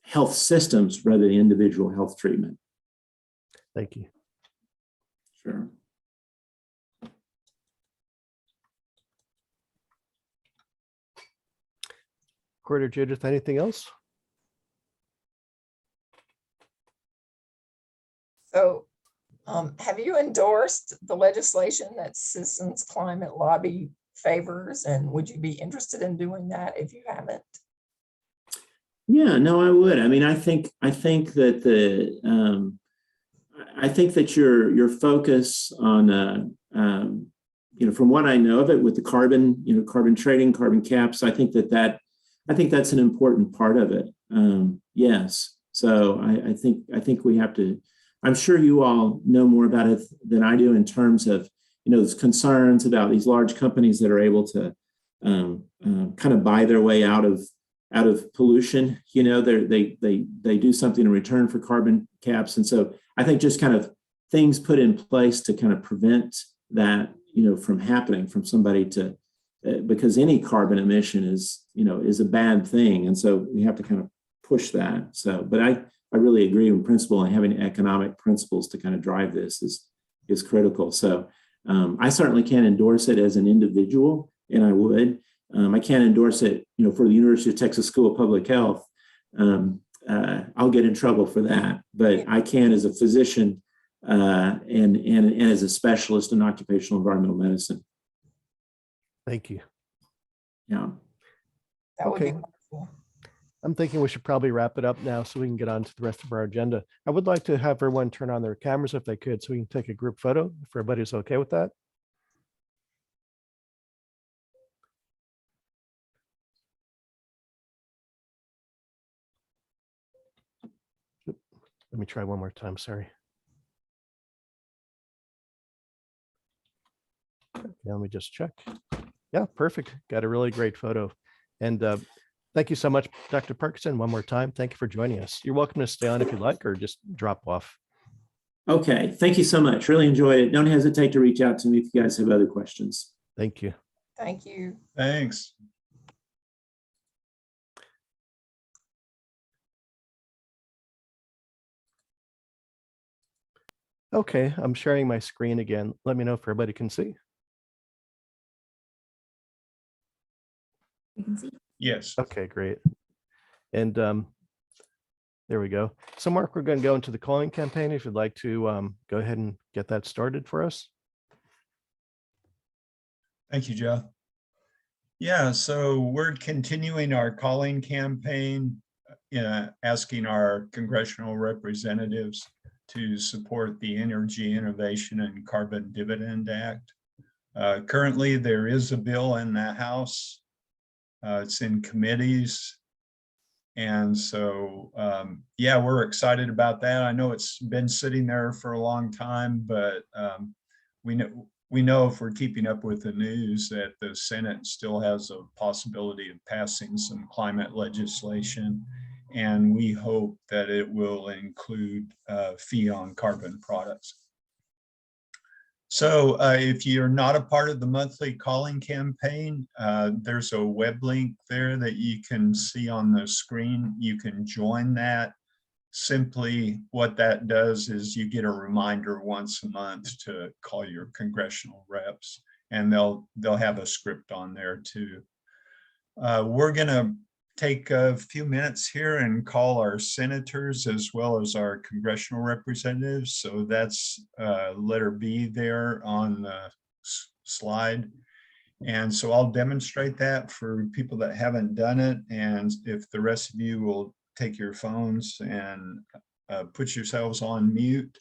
S5: health systems rather than individual health treatment.
S1: Thank you.
S5: Sure.
S1: Court or Judith, anything else?
S6: So have you endorsed the legislation that Citizens Climate Lobby favors? And would you be interested in doing that if you haven't?
S5: Yeah, no, I would. I think that I think that your focus on from what I know of it with the carbon trading, carbon caps, I think that's an important part of it. Yes. So I think we have to. I'm sure you all know more about it than I do in terms of those concerns about these large companies that are able to kind of buy their way out of pollution. They do something in return for carbon caps, and so I think just kind of things put in place to kind of prevent that from happening from somebody to. Because any carbon emission is a bad thing, and so we have to kind of push that. So, but I really agree in principle, and having economic principles to kind of drive this is critical. So I certainly can't endorse it as an individual, and I would. I can't endorse it, for the University of Texas School of Public Health. I'll get in trouble for that, but I can as a physician and as a specialist in occupational environmental medicine.
S1: Thank you.
S5: Yeah.
S6: That would be
S1: Okay.
S6: wonderful.
S1: I'm thinking we should probably wrap it up now so we can get on to the rest of our agenda. I would like to have everyone turn on their cameras if they could, so we can take a group photo, if everybody's okay with that. Let me try one more time, sorry. Okay, let me just check. Yeah, perfect. Got a really great photo. And thank you so much, Dr. Parkinson. One more time, thank you for joining us. You're welcome to stay on if you'd like, or just drop off.
S5: Okay, thank you so much. Really enjoyed it. Don't hesitate to reach out to me if you guys have other questions.
S1: Thank you.
S6: Thank you.
S7: Thanks.
S1: Okay, I'm sharing my screen again. Let me know if everybody can see.
S4: You can see.
S7: Yes.
S1: Okay, great. And there we go. So Mark, we're going to go into the calling campaign. If you'd like to go ahead and get that started for us.
S7: Thank you, Jeff. Yeah, so we're continuing our calling campaign, asking our congressional representatives to support the Energy Innovation and Carbon Dividend Act. Currently, there is a bill in the House. It's in committees. And so, yeah, we're excited about that. I know it's been sitting there for a long time, but we know if we're keeping up with the news that the Senate still has a possibility of passing some climate legislation. and we hope that it will include a fee on carbon products. So if you're not a part of the monthly calling campaign, there's a web link there that you can see on the screen. You can join that. Simply what that does is you get a reminder once a month to call your congressional reps, and they'll have a script on there too. We're gonna take a few minutes here and call our senators as well as our congressional representatives. So that's letter B there on the slide. And so I'll demonstrate that for people that haven't done it. And if the rest of you will take your phones and put yourselves on mute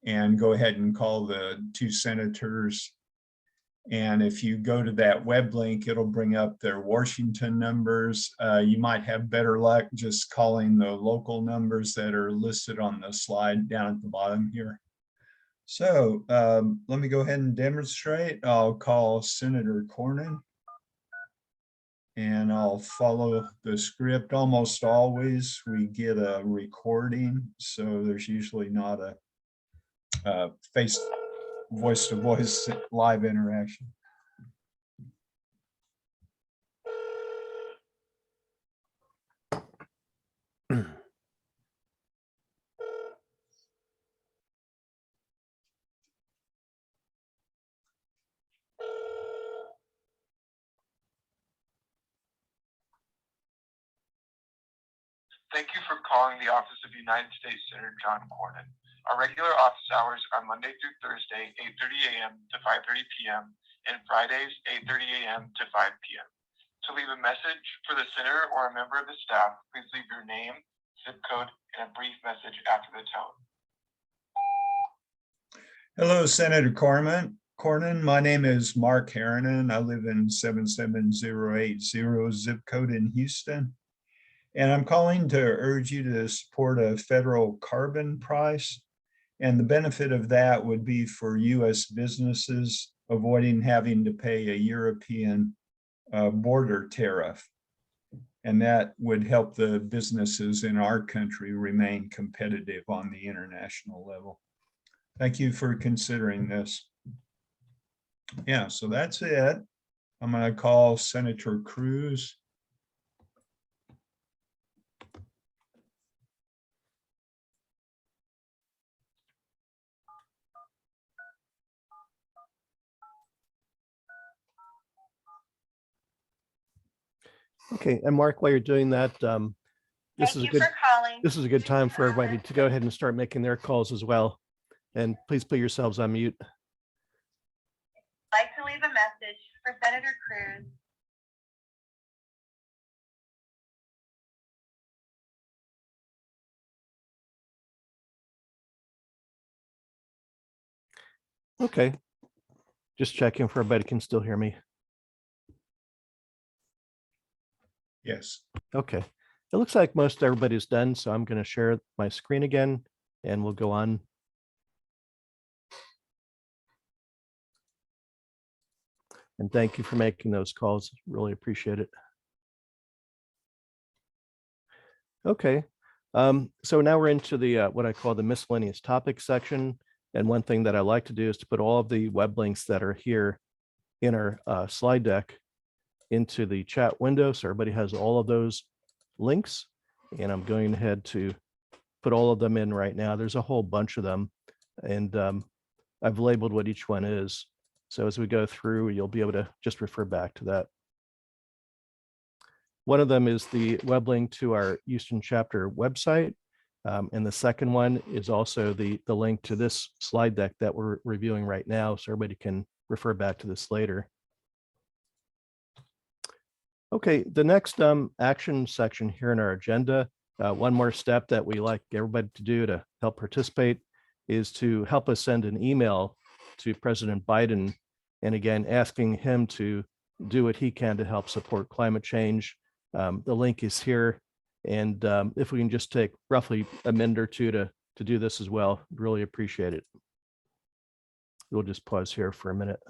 S7: and go ahead and call the two senators. And if you go to that web link, it'll bring up their Washington numbers. You might have better luck just calling the local numbers that are listed on the slide down at the bottom here. So let me go ahead and demonstrate. I'll call Senator Cornyn, and I'll follow the script. Almost always we get a recording, so there's usually not a voice-to-voice live interaction.
S8: Thank you for calling the Office of United States Senator John Cornyn. Our regular office hours are Monday through Thursday, 8:30 a.m. to 5:30 p.m. and Fridays, 8:30 a.m. to 5 p.m. To leave a message for the senator or a member of the staff, please leave your name, zip code, and a brief message after the tone.
S7: Hello, Senator Cornyn. My name is Mark Harrinan. I live in 77080 zip code in Houston. And I'm calling to urge you to support a federal carbon price. And the benefit of that would be for US businesses avoiding having to pay a European border tariff. And that would help the businesses in our country remain competitive on the international level. Thank you for considering this. Yeah, so that's it. I'm going to call Senator Cruz.
S1: Okay, and Mark, while you're doing that, this is a good time for everybody to go ahead and start making their calls as well. And please put yourselves on mute.
S9: I'd like to leave a message for Senator Cruz.
S1: Okay, just checking if everybody can still hear me.
S7: Yes.
S1: Okay, it looks like most everybody's done, so I'm going to share my screen again and we'll go on. And thank you for making those calls. Really appreciate it. Okay, so now we're into the what I call the miscellaneous topics section. And one thing that I like to do is to put all of the web links that are here in our slide deck into the chat window, so everybody has all of those links. And I'm going ahead to put all of them in right now. There's a whole bunch of them, and I've labeled what each one is. So as we go through, you'll be able to just refer back to that. One of them is the web link to our Houston chapter website. And the second one is also the link to this slide deck that we're reviewing right now, so everybody can refer back to this later. Okay, the next action section here in our agenda, one more step that we like everybody to do to help participate is to help us send an email to President Biden, and again, asking him to do what he can to help support climate change. The link is here, and if we can just take roughly a minute or two to do this as well, really appreciate it. We'll just pause here for a minute.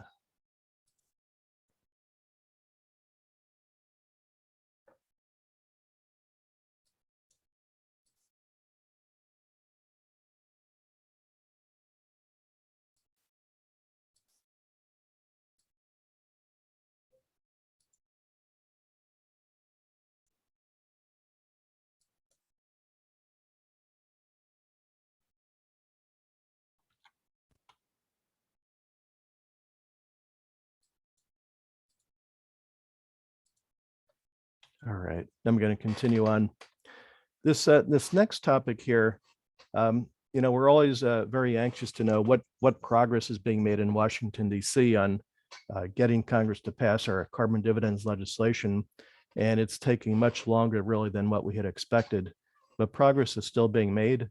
S1: All right, I'm going to continue on. This next topic here, we're always very anxious to know what progress is being made in Washington, D.C. on getting Congress to pass our carbon dividends legislation. And it's taking much longer really than what we had expected, but progress is still being made.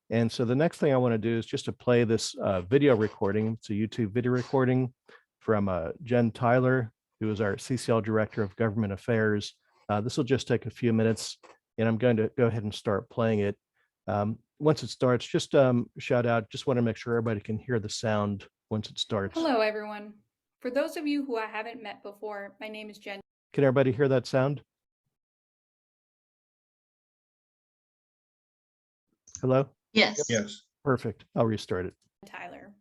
S1: And so the next thing I want to do is just to play this video recording. It's a YouTube video recording from Jen Tyler, who is our CCL Director of Government Affairs. This will just take a few minutes, and I'm going to go ahead and start playing it. Once it starts, just shout out. Just want to make sure everybody can hear the sound once it starts.
S10: Hello, everyone. For those of you who I haven't met before, my name is Jen.
S1: Can everybody hear that sound? Hello?
S11: Yes.
S7: Yes.
S1: Perfect. I'll restart it.
S10: Tyler.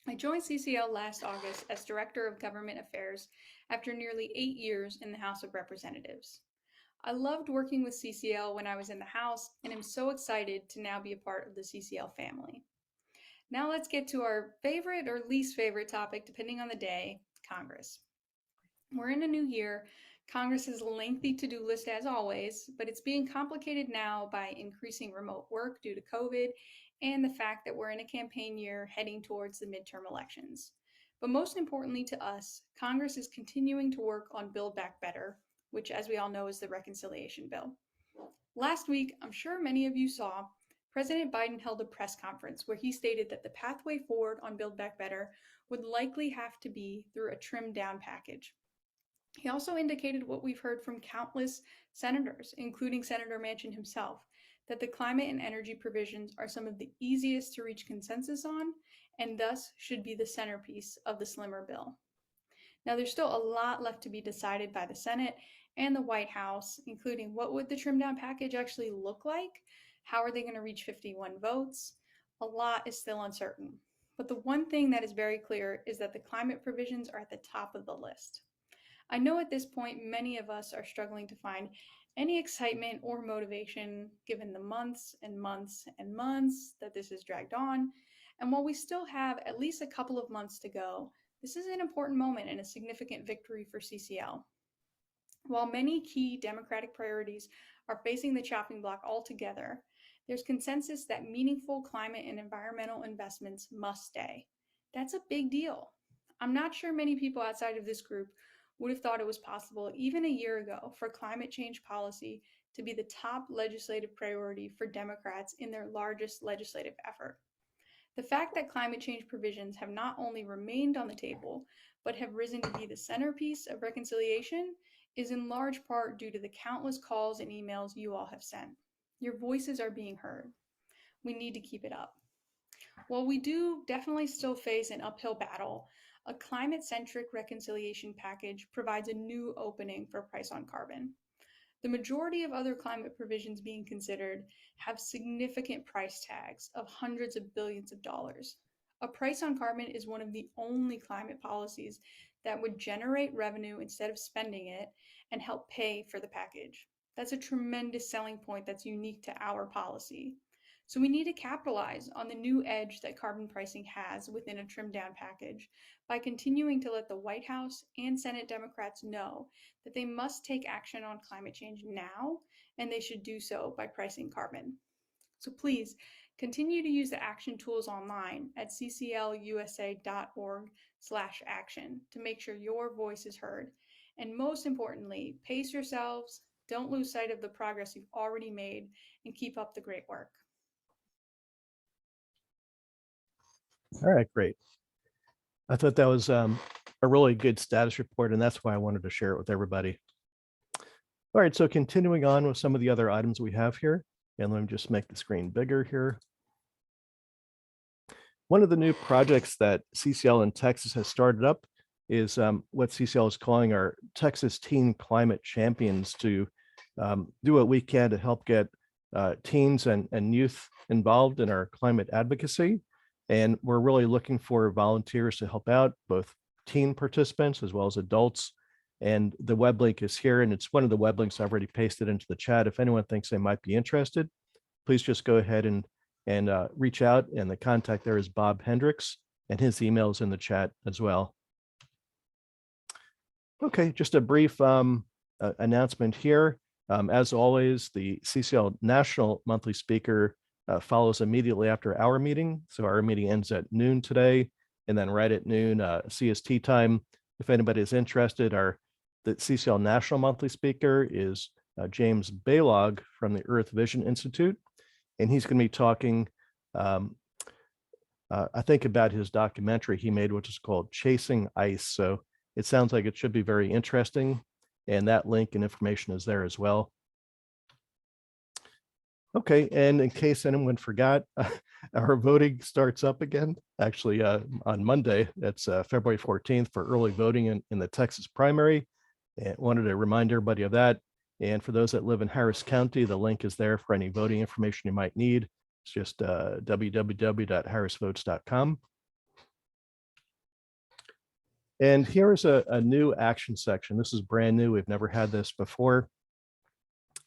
S10: I joined CCL last August as Director of Government Affairs after nearly 8 years in the House of Representatives. I loved working with CCL when I was in the House, and am so excited to now be a part of the CCL family. Now let's get to our favorite or least favorite topic, depending on the day, Congress. We're in a new year. Congress has a lengthy to-do list as always, but it's being complicated now by increasing remote work due to COVID and the fact that we're in a campaign year heading towards the midterm elections. But most importantly to us, Congress is continuing to work on Build Back Better, which, as we all know, is the reconciliation bill. Last week, I'm sure many of you saw, President Biden held a press conference where he stated that the pathway forward on Build Back Better would likely have to be through a trimmed down package. He also indicated what we've heard from countless senators, including Senator Manchin himself, that the climate and energy provisions are some of the easiest to reach consensus on, and thus should be the centerpiece of the slimmer bill. Now, there's still a lot left to be decided by the Senate and the White House, including what would the trimmed down package actually look like? How are they going to reach 51 votes? A lot is still uncertain. But the one thing that is very clear is that the climate provisions are at the top of the list. I know at this point, many of us are struggling to find any excitement or motivation given the months and months and months that this has dragged on. And while we still have at least a couple of months to go, this is an important moment and a significant victory for CCL. While many key Democratic priorities are facing the chopping block altogether, there's consensus that meaningful climate and environmental investments must stay. That's a big deal. I'm not sure many people outside of this group would have thought it was possible even a year ago for climate change policy to be the top legislative priority for Democrats in their largest legislative effort. The fact that climate change provisions have not only remained on the table, but have risen to be the centerpiece of reconciliation is in large part due to the countless calls and emails you all have sent. Your voices are being heard. We need to keep it up. While we do definitely still face an uphill battle, a climate-centric reconciliation package provides a new opening for price on carbon. The majority of other climate provisions being considered have significant price tags of hundreds of billions of dollars. A price on carbon is one of the only climate policies that would generate revenue instead of spending it and help pay for the package. That's a tremendous selling point that's unique to our policy. So we need to capitalize on the new edge that carbon pricing has within a trimmed down package by continuing to let the White House and Senate Democrats know that they must take action on climate change now, and they should do so by pricing carbon. So please continue to use the action tools online at cclusa.org/action to make sure your voice is heard. And most importantly, pace yourselves, don't lose sight of the progress you've already made, and keep up the great work.
S1: All right, great. I thought that was a really good status report, and that's why I wanted to share it with everybody. All right, so continuing on with some of the other items we have here, and let me just make the screen bigger here. One of the new projects that CCL in Texas has started up is what CCL is calling our Texas Teen Climate Champions to do what we can to help get teens and youth involved in our climate advocacy. And we're really looking for volunteers to help out, both teen participants as well as adults. And the web link is here, and it's one of the web links I've already pasted into the chat. If anyone thinks they might be interested, please just go ahead and reach out. And the contact there is Bob Hendricks, and his email is in the chat as well. Okay, just a brief announcement here. As always, the CCL National Monthly Speaker follows immediately after our meeting. So our meeting ends at noon today, and then right at noon CST time. If anybody is interested, the CCL National Monthly Speaker is James Baylog from the Earth Vision Institute, and he's going to be talking, I think, about his documentary he made, which is called Chasing Ice. So it sounds like it should be very interesting, and that link and information is there as well. Okay, and in case anyone forgot, our voting starts up again, actually on Monday. That's February 14th for early voting in the Texas primary. And wanted to remind everybody of that. And for those that live in Harris County, the link is there for any voting information you might need. It's just www.harrisvotes.com. And here is a new action section. This is brand new. We've never had this before.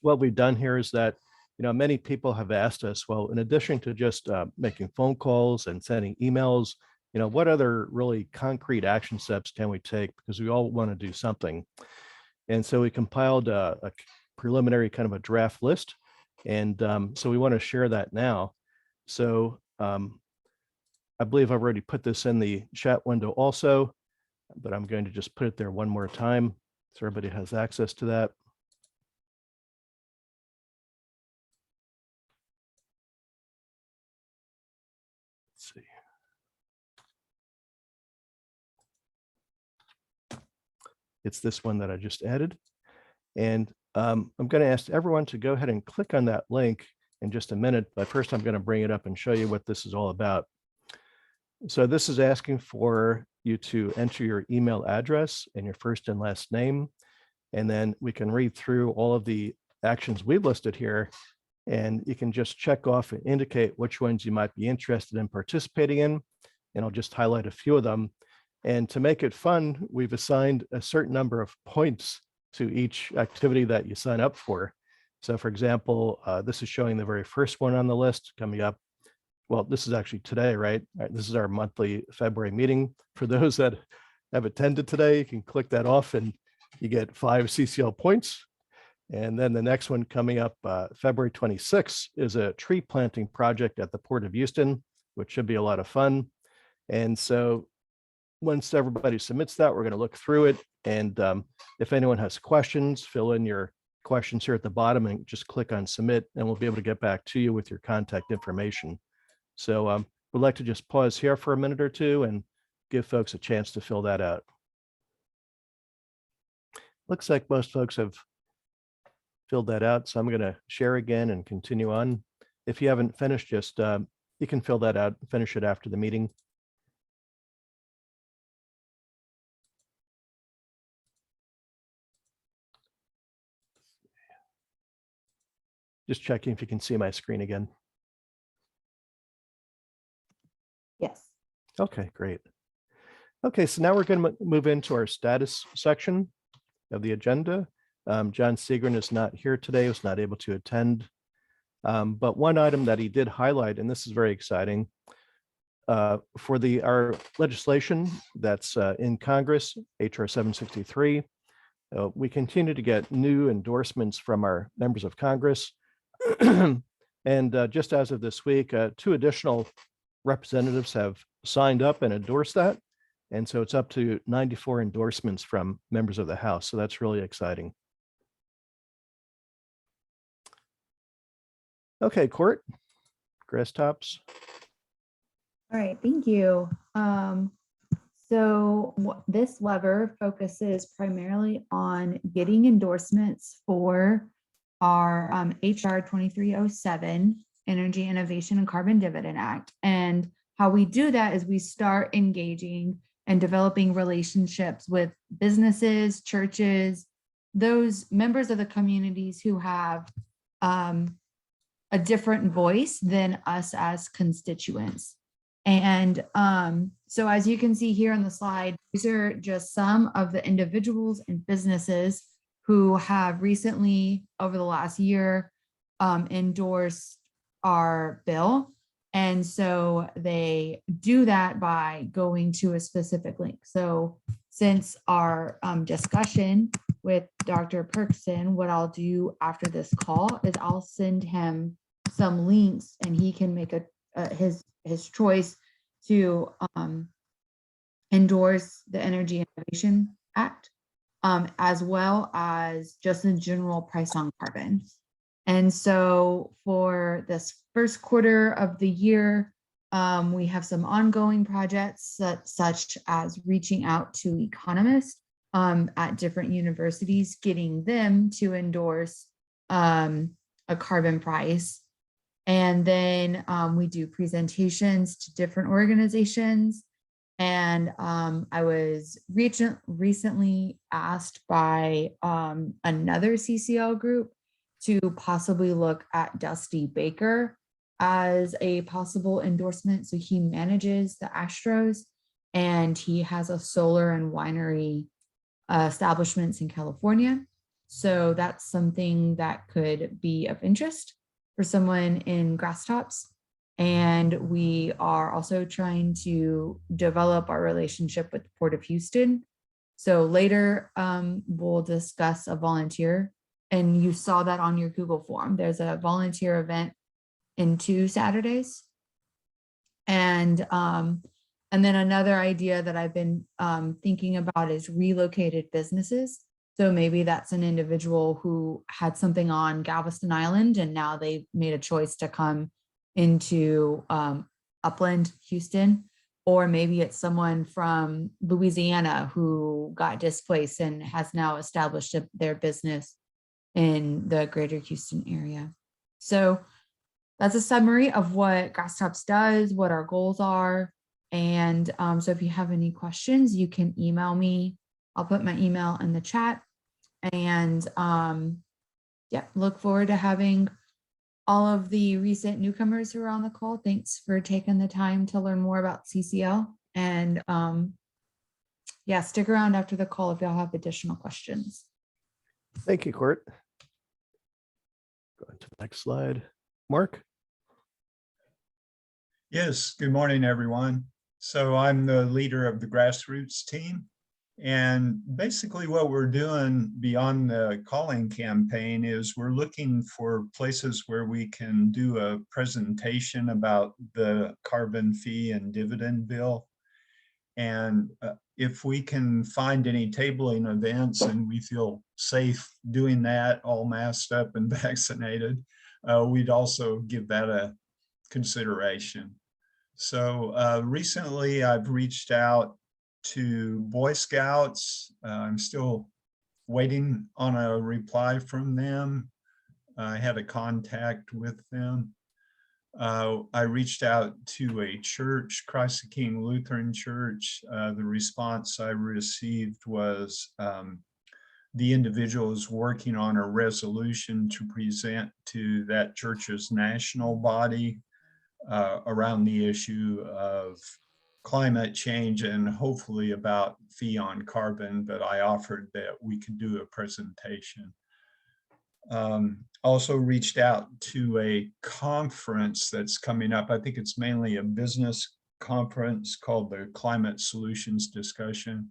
S1: What we've done here is that, many people have asked us, well, in addition to just making phone calls and sending emails, what other really concrete action steps can we take? Because we all want to do something. And so we compiled a preliminary kind of a draft list. And so we want to share that now. So I believe I've already put this in the chat window also, but I'm going to just put it there one more time so everybody has access to that. Let's see. It's this one that I just added. And I'm going to ask everyone to go ahead and click on that link in just a minute. But first, I'm going to bring it up and show you what this is all about. So this is asking for you to enter your email address and your first and last name. And then we can read through all of the actions we've listed here. And you can just check off and indicate which ones you might be interested in participating in. And I'll just highlight a few of them. And to make it fun, we've assigned a certain number of points to each activity that you sign up for. So for example, this is showing the very first one on the list coming up. Well, this is actually today, right? This is our monthly February meeting. For those that have attended today, you can click that off and you get 5 CCL points. And then the next one coming up, February 26th, is a tree planting project at the Port of Houston, which should be a lot of fun. And so once everybody submits that, we're going to look through it. And if anyone has questions, fill in your questions here at the bottom and just click on submit, and we'll be able to get back to you with your contact information. So we'd like to just pause here for a minute or two and give folks a chance to fill that out. Looks like most folks have filled that out. So I'm going to share again and continue on. If you haven't finished, just you can fill that out, finish it after the meeting. Just checking if you can see my screen again.
S4: Yes.
S1: Okay, great. Okay, so now we're going to move into our status section of the agenda. John Segrin is not here today, was not able to attend. But one item that he did highlight, and this is very exciting, for our legislation that's in Congress, HR 763, we continue to get new endorsements from our members of Congress. And just as of this week, 2 additional representatives have signed up and endorsed that. And so it's up to 94 endorsements from members of the House. So that's really exciting. Okay, Court, grass tops.
S4: All right, thank you. This lever focuses primarily on getting endorsements for our HR 2307 Energy Innovation and Carbon Dividend Act. And how we do that is we start engaging and developing relationships with businesses, churches, those members of the communities who have a different voice than us as constituents. And so as you can see here on the slide, these are just some of the individuals and businesses who have recently, over the last year, endorsed our bill. And so they do that by going to a specific link. So since our discussion with Dr. Perkson, what I'll do after this call is I'll send him some links and he can make his choice to endorse the Energy Innovation Act, as well as just a general price on carbon. And so for this first quarter of the year, we have some ongoing projects such as reaching out to economists at different universities, getting them to endorse a carbon price. And then we do presentations to different organizations. And I was recently asked by another CCL group to possibly look at Dusty Baker as a possible endorsement. So he manages the Astros and he has a solar and winery establishments in California. So that's something that could be of interest for someone in Grasstops. And we are also trying to develop our relationship with the Port of Houston. So later we'll discuss a volunteer, and you saw that on your Google form. There's a volunteer event in 2 Saturdays. And then another idea that I've been thinking about is relocated businesses. So maybe that's an individual who had something on Galveston Island and now they've made a choice to come into Upland, Houston, or maybe it's someone from Louisiana who got displaced and has now established their business in the greater Houston area. So that's a summary of what Grasstops does, what our goals are. And so if you have any questions, you can email me. I'll put my email in the chat. And yeah, look forward to having all of the recent newcomers who are on the call. Thanks for taking the time to learn more about CCL. And yeah, stick around after the call if y'all have additional questions.
S1: Thank you, Court. Go on to the next slide. Mark?
S7: Yes, good morning, everyone. So I'm the leader of the grassroots team. And basically what we're doing beyond the calling campaign is we're looking for places where we can do a presentation about the carbon fee and dividend bill. And if we can find any tabling events and we feel safe doing that, all masked up and vaccinated, we'd also give that a consideration. So recently I've reached out to Boy Scouts. I'm still waiting on a reply from them. I had a contact with them. I reached out to a church, Christ the King Lutheran Church. The response I received was the individual is working on a resolution to present to that church's national body around the issue of climate change and hopefully about fee on carbon, but I offered that we could do a presentation. Also reached out to a conference that's coming up. I think it's mainly a business conference called the Climate Solutions Discussion.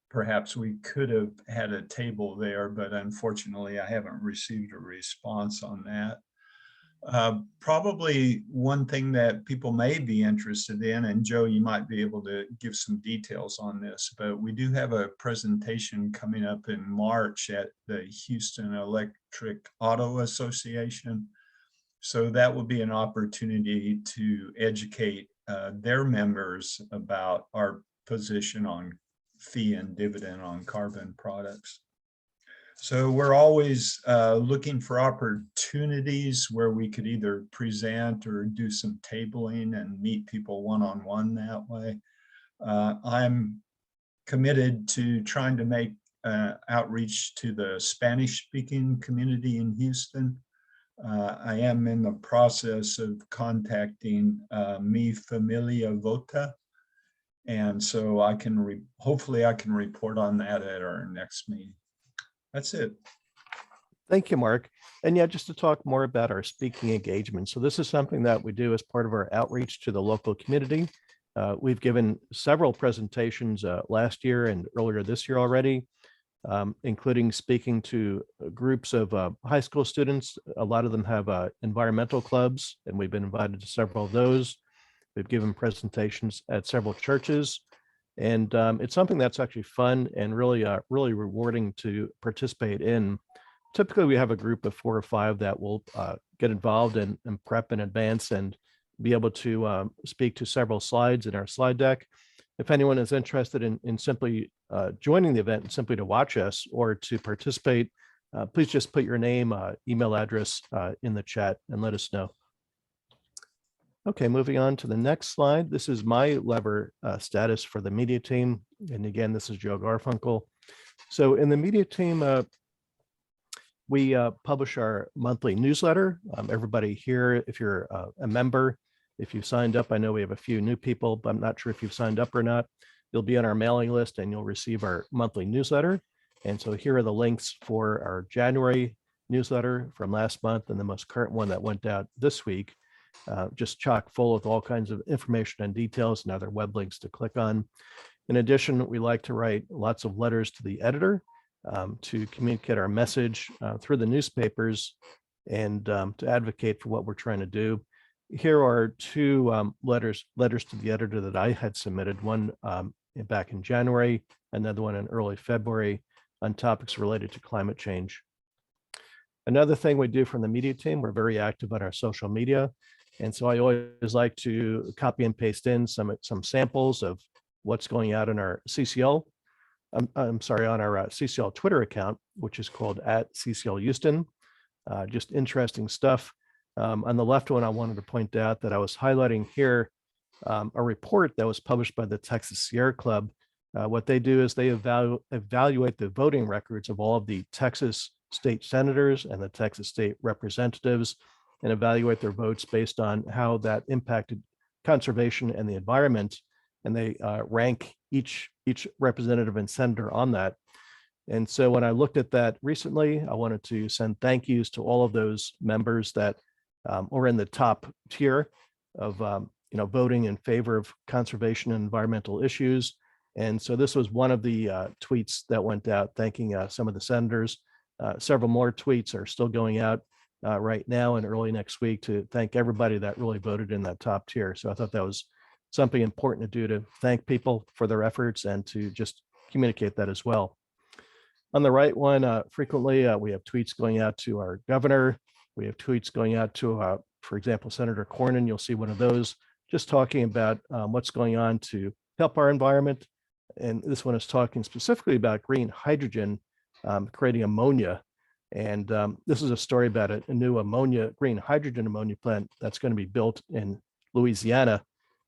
S7: Perhaps we could have had a table there, but unfortunately I haven't received a response on that. Probably one thing that people may be interested in, and Joe, you might be able to give some details on this, but we do have a presentation coming up in March at the Houston Electric Auto Association. So that will be an opportunity to educate their members about our position on fee and dividend on carbon products. So we're always looking for opportunities where we could either present or do some tabling and meet people one-on-one that way. I'm committed to trying to make outreach to the Spanish-speaking community in Houston. I am in the process of contacting Mi Familia Vota. And so I can hopefully I can report on that at our next meeting. That's it.
S1: Thank you, Mark. And yeah, just to talk more about our speaking engagement. So this is something that we do as part of our outreach to the local community. We've given several presentations last year and earlier this year already. including speaking to groups of high school students. A lot of them have environmental clubs, and we've been invited to several of those. We've given presentations at several churches, and it's something that's actually fun and really, really rewarding to participate in. Typically, we have a group of 4 or 5 that will get involved and prep in advance and be able to speak to several slides in our slide deck. If anyone is interested in simply joining the event and simply to watch us or to participate, please just put your name, email address in the chat and let us know. Okay, moving on to the next slide. This is my lever status for the media team. And again, this is Joe Garfunkel. So in the media team, we publish our monthly newsletter. Everybody here, if you're a member, if you've signed up, I know we have a few new people, but I'm not sure if you've signed up or not. You'll be on our mailing list and you'll receive our monthly newsletter. And so here are the links for our January newsletter from last month and the most current one that went out this week. Just chock full with all kinds of information and details and other web links to click on. In addition, we like to write lots of letters to the editor to communicate our message through the newspapers and to advocate for what we're trying to do. Here are 2 letters to the editor that I had submitted, one back in January, another one in early February on topics related to climate change. Another thing we do from the media team, we're very active on our social media. And so I always like to copy and paste in some samples of what's going out in our CCL. I'm sorry, on our CCL Twitter account, which is called @CCL-Houston. Just interesting stuff. On the left one, I wanted to point out that I was highlighting here a report that was published by the Texas Sierra Club. What they do is they evaluate the voting records of all of the Texas state senators and the Texas state representatives and evaluate their votes based on how that impacted conservation and the environment. And they rank each representative and senator on that. And so when I looked at that recently, I wanted to send thank yous to all of those members that are in the top tier of voting in favor of conservation and environmental issues. And so this was one of the tweets that went out thanking some of the senators. Several more tweets are still going out right now and early next week to thank everybody that really voted in that top tier. So I thought that was something important to do, to thank people for their efforts and to just communicate that as well. On the right one, frequently we have tweets going out to our governor. We have tweets going out to, for example, Senator Cornyn. You'll see one of those just talking about what's going on to help our environment. And this one is talking specifically about green hydrogen, creating ammonia. And this is a story about a new green hydrogen ammonia plant that's going to be built in Louisiana.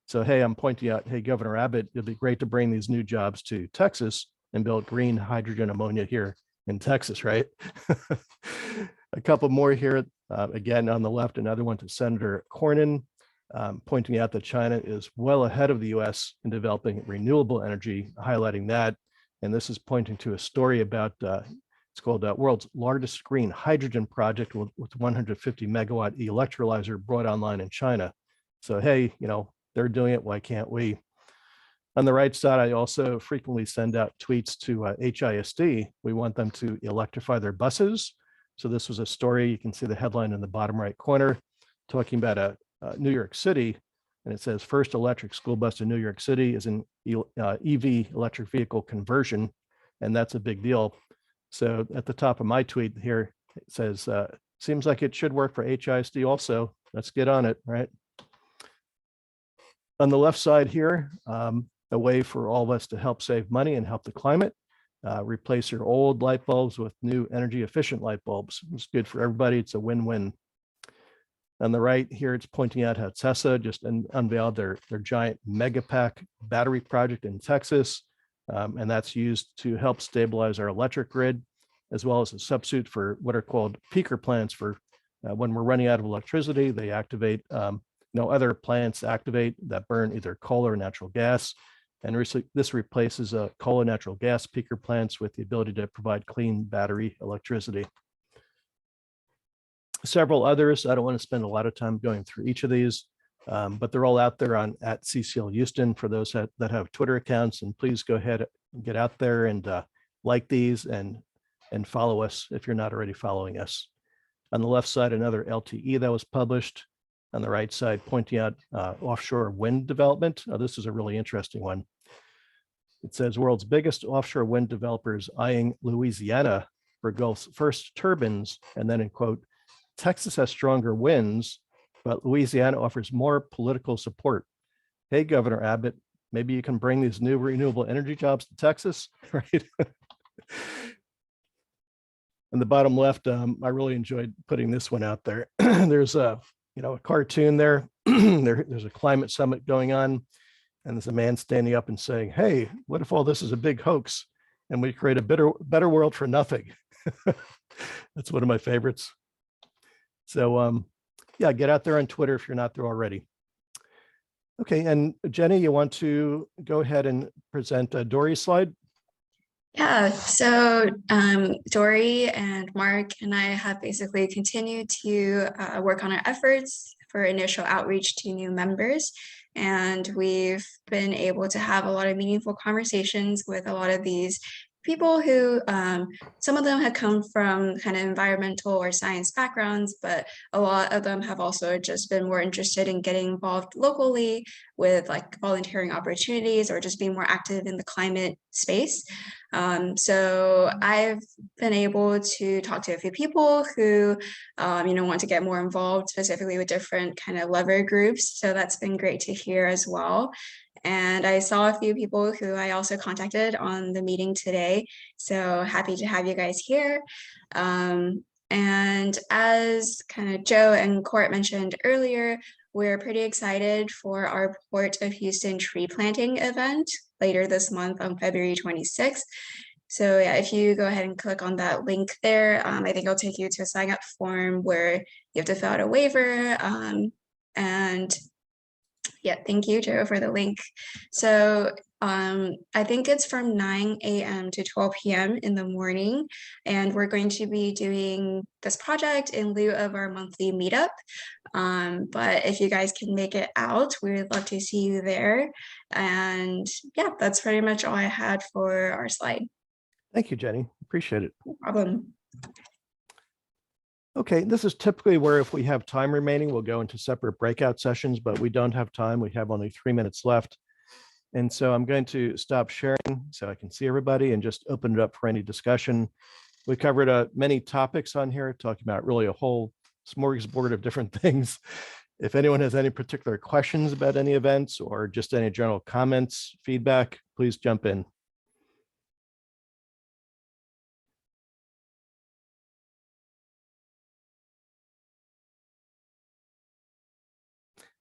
S1: So, hey, I'm pointing out, hey, Governor Abbott, it'd be great to bring these new jobs to Texas and build green hydrogen ammonia here in Texas, right? A couple more here. Again, on the left, another one to Senator Cornyn, pointing out that China is well ahead of the US in developing renewable energy, highlighting that. And this is pointing to a story about, it's called World's Largest Green Hydrogen Project with 150 megawatt electrolyzer brought online in China. So, hey, they're doing it, why can't we? On the right side, I also frequently send out tweets to HISD. We want them to electrify their buses. So this was a story, you can see the headline in the bottom right corner, talking about New York City. And it says, first electric school bus in New York City is an EV, electric vehicle conversion. And that's a big deal. So at the top of my tweet here, it says, seems like it should work for HISD also. Let's get on it, right? On the left side here, a way for all of us to help save money and help the climate. Replace your old light bulbs with new energy efficient light bulbs. It's good for everybody. It's a win-win. On the right here, it's pointing out how Tesla just unveiled their giant megapack battery project in Texas. And that's used to help stabilize our electric grid, as well as a substitute for what are called peaker plants for when we're running out of electricity, they activate, other plants activate that burn either coal or natural gas. And this replaces coal and natural gas peaker plants with the ability to provide clean battery electricity. Several others, I don't want to spend a lot of time going through each of these, but they're all out there on @CCL-Houston for those that have Twitter accounts. And please go ahead and get out there and like these and follow us if you're not already following us. On the left side, another LTE that was published. On the right side, pointing out offshore wind development. Oh, this is a really interesting one. It says world's biggest offshore wind developers eyeing Louisiana for Gulf's first turbines. And then in quote, Texas has stronger winds, but Louisiana offers more political support. Hey, Governor Abbott, maybe you can bring these new renewable energy jobs to Texas, right? On the bottom left, I really enjoyed putting this one out there. There's a cartoon there. There's a climate summit going on, and there's a man standing up and saying, "Hey, what if all this is a big hoax, and we create a better world for nothing?" That's one of my favorites. So, yeah, get out there on Twitter if you're not there already. Okay, and Jenny, you want to go ahead and present Dory's slide?
S11: Yeah, so Dory and Mark and I have basically continued to work on our efforts for initial outreach to new members. And we've been able to have a lot of meaningful conversations with a lot of these people who, some of them have come from kind of environmental or science backgrounds, but a lot of them have also just been more interested in getting involved locally with like volunteering opportunities or just being more active in the climate space. So I've been able to talk to a few people who, want to get more involved specifically with different kind of lever groups. So that's been great to hear as well. And I saw a few people who I also contacted on the meeting today. So happy to have you guys here. And as kind of Joe and Court mentioned earlier, we're pretty excited for our Port of Houston tree planting event later this month on February 26th. So yeah, if you go ahead and click on that link there, I think it'll take you to a sign up form where you have to fill out a waiver. And yeah, thank you, Joe, for the link. So I think it's from 9 a.m. to 12 p.m. in the morning, and we're going to be doing this project in lieu of our monthly meetup. But if you guys can make it out, we would love to see you there. And yeah, that's pretty much all I had for our slide.
S1: Thank you, Jenny. Appreciate it.
S11: No problem.
S1: Okay, this is typically where if we have time remaining, we'll go into separate breakout sessions, but we don't have time. We have only 3 minutes left. And so I'm going to stop sharing so I can see everybody and just open it up for any discussion. We covered many topics on here, talking about really a whole smorgasbord of different things. If anyone has any particular questions about any events or just any general comments, feedback, please jump in.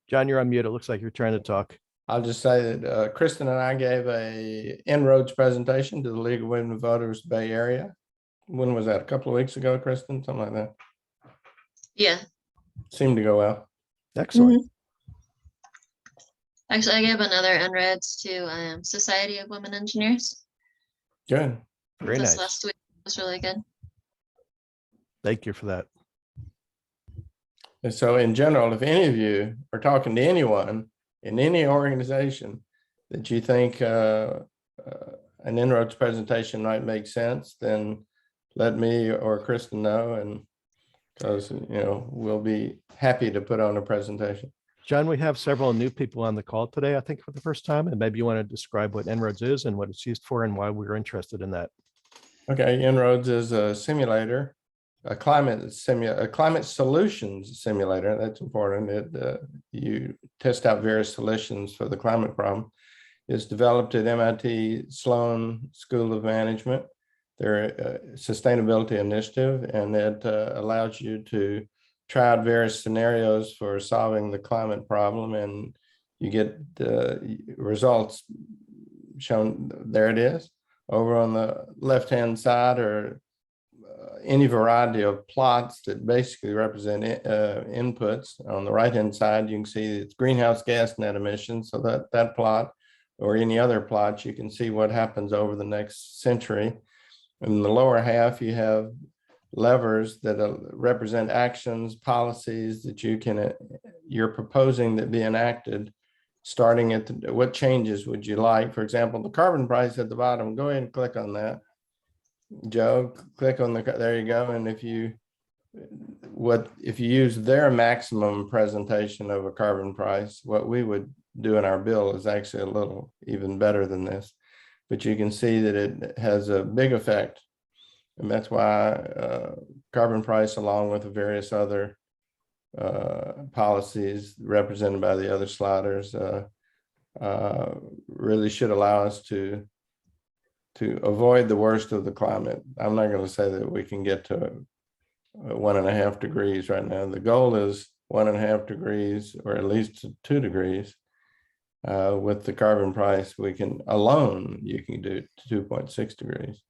S1: John, you're on mute. It looks like you're trying to talk.
S12: I'll just say that Kristen and I gave a inroads presentation to the League of Women Voters Bay Area. When was that? A couple of weeks ago, Kristen? Something like that.
S13: Yeah.
S12: Seemed to go well.
S1: Excellent.
S13: Actually, I gave another NREDS to Society of Women Engineers.
S12: Good.
S1: Very
S13: This
S1: nice.
S13: last week was really good.
S1: Thank you for that.
S12: And so in general, if any of you are talking to anyone in any organization that you think an inroads presentation might make sense, then let me or Kristen know, and because we'll be happy to put on a presentation.
S1: John, we have several new people on the call today, I think for the first time, and maybe you want to describe what En-ROADS is and what it's used for and why we're interested in that.
S12: Okay, En-ROADS is a simulator, a climate solutions simulator. That's important. You test out various solutions for the climate problem. It's developed at MIT Sloan School of Management. They're a sustainability initiative, and it allows you to try out various scenarios for solving the climate problem, and you get the results shown. There it is. Over on the left-hand side are any variety of plots that basically represent inputs. On the right-hand side, you can see it's greenhouse gas net emissions. So that plot or any other plot, you can see what happens over the next century. In the lower half, you have levers that represent actions, policies that you're proposing that be enacted, starting at what changes would you like? For example, the carbon price at the bottom, go ahead and click on that. Joe, click on there you go. And if you use their maximum presentation of a carbon price, what we would do in our bill is actually a little even better than this. But you can see that it has a big effect. And that's why carbon price, along with the various other policies represented by the other sliders, really should allow us to avoid the worst of the climate. I'm not going to say that we can get to 1.5 degrees right now. The goal is 1.5 degrees, or at least 2 degrees. With the carbon price, you can do 2.6 degrees.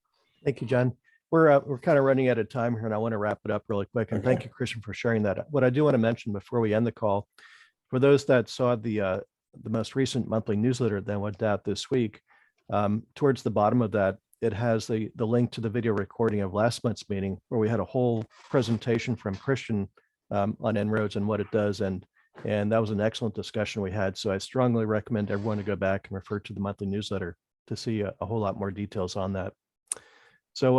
S1: Thank you, John. We're kind of running out of time here, and I want to wrap it up really quick. And thank you, Christian, for sharing that. What I do want to mention before we end the call, for those that saw the most recent monthly newsletter that went out this week, towards the bottom of that, it has the link to the video recording of last month's meeting, where we had a whole presentation from Christian on En-ROADS and what it does. And that was an excellent discussion we had. So I strongly recommend everyone to go back and refer to the monthly newsletter to see a whole lot more details on that. So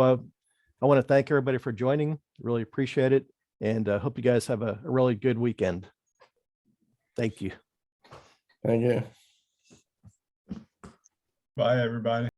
S1: I want to thank everybody for joining. Really appreciate it. And hope you guys have a really good weekend. Thank you.
S12: Thank you.
S7: Bye, everybody.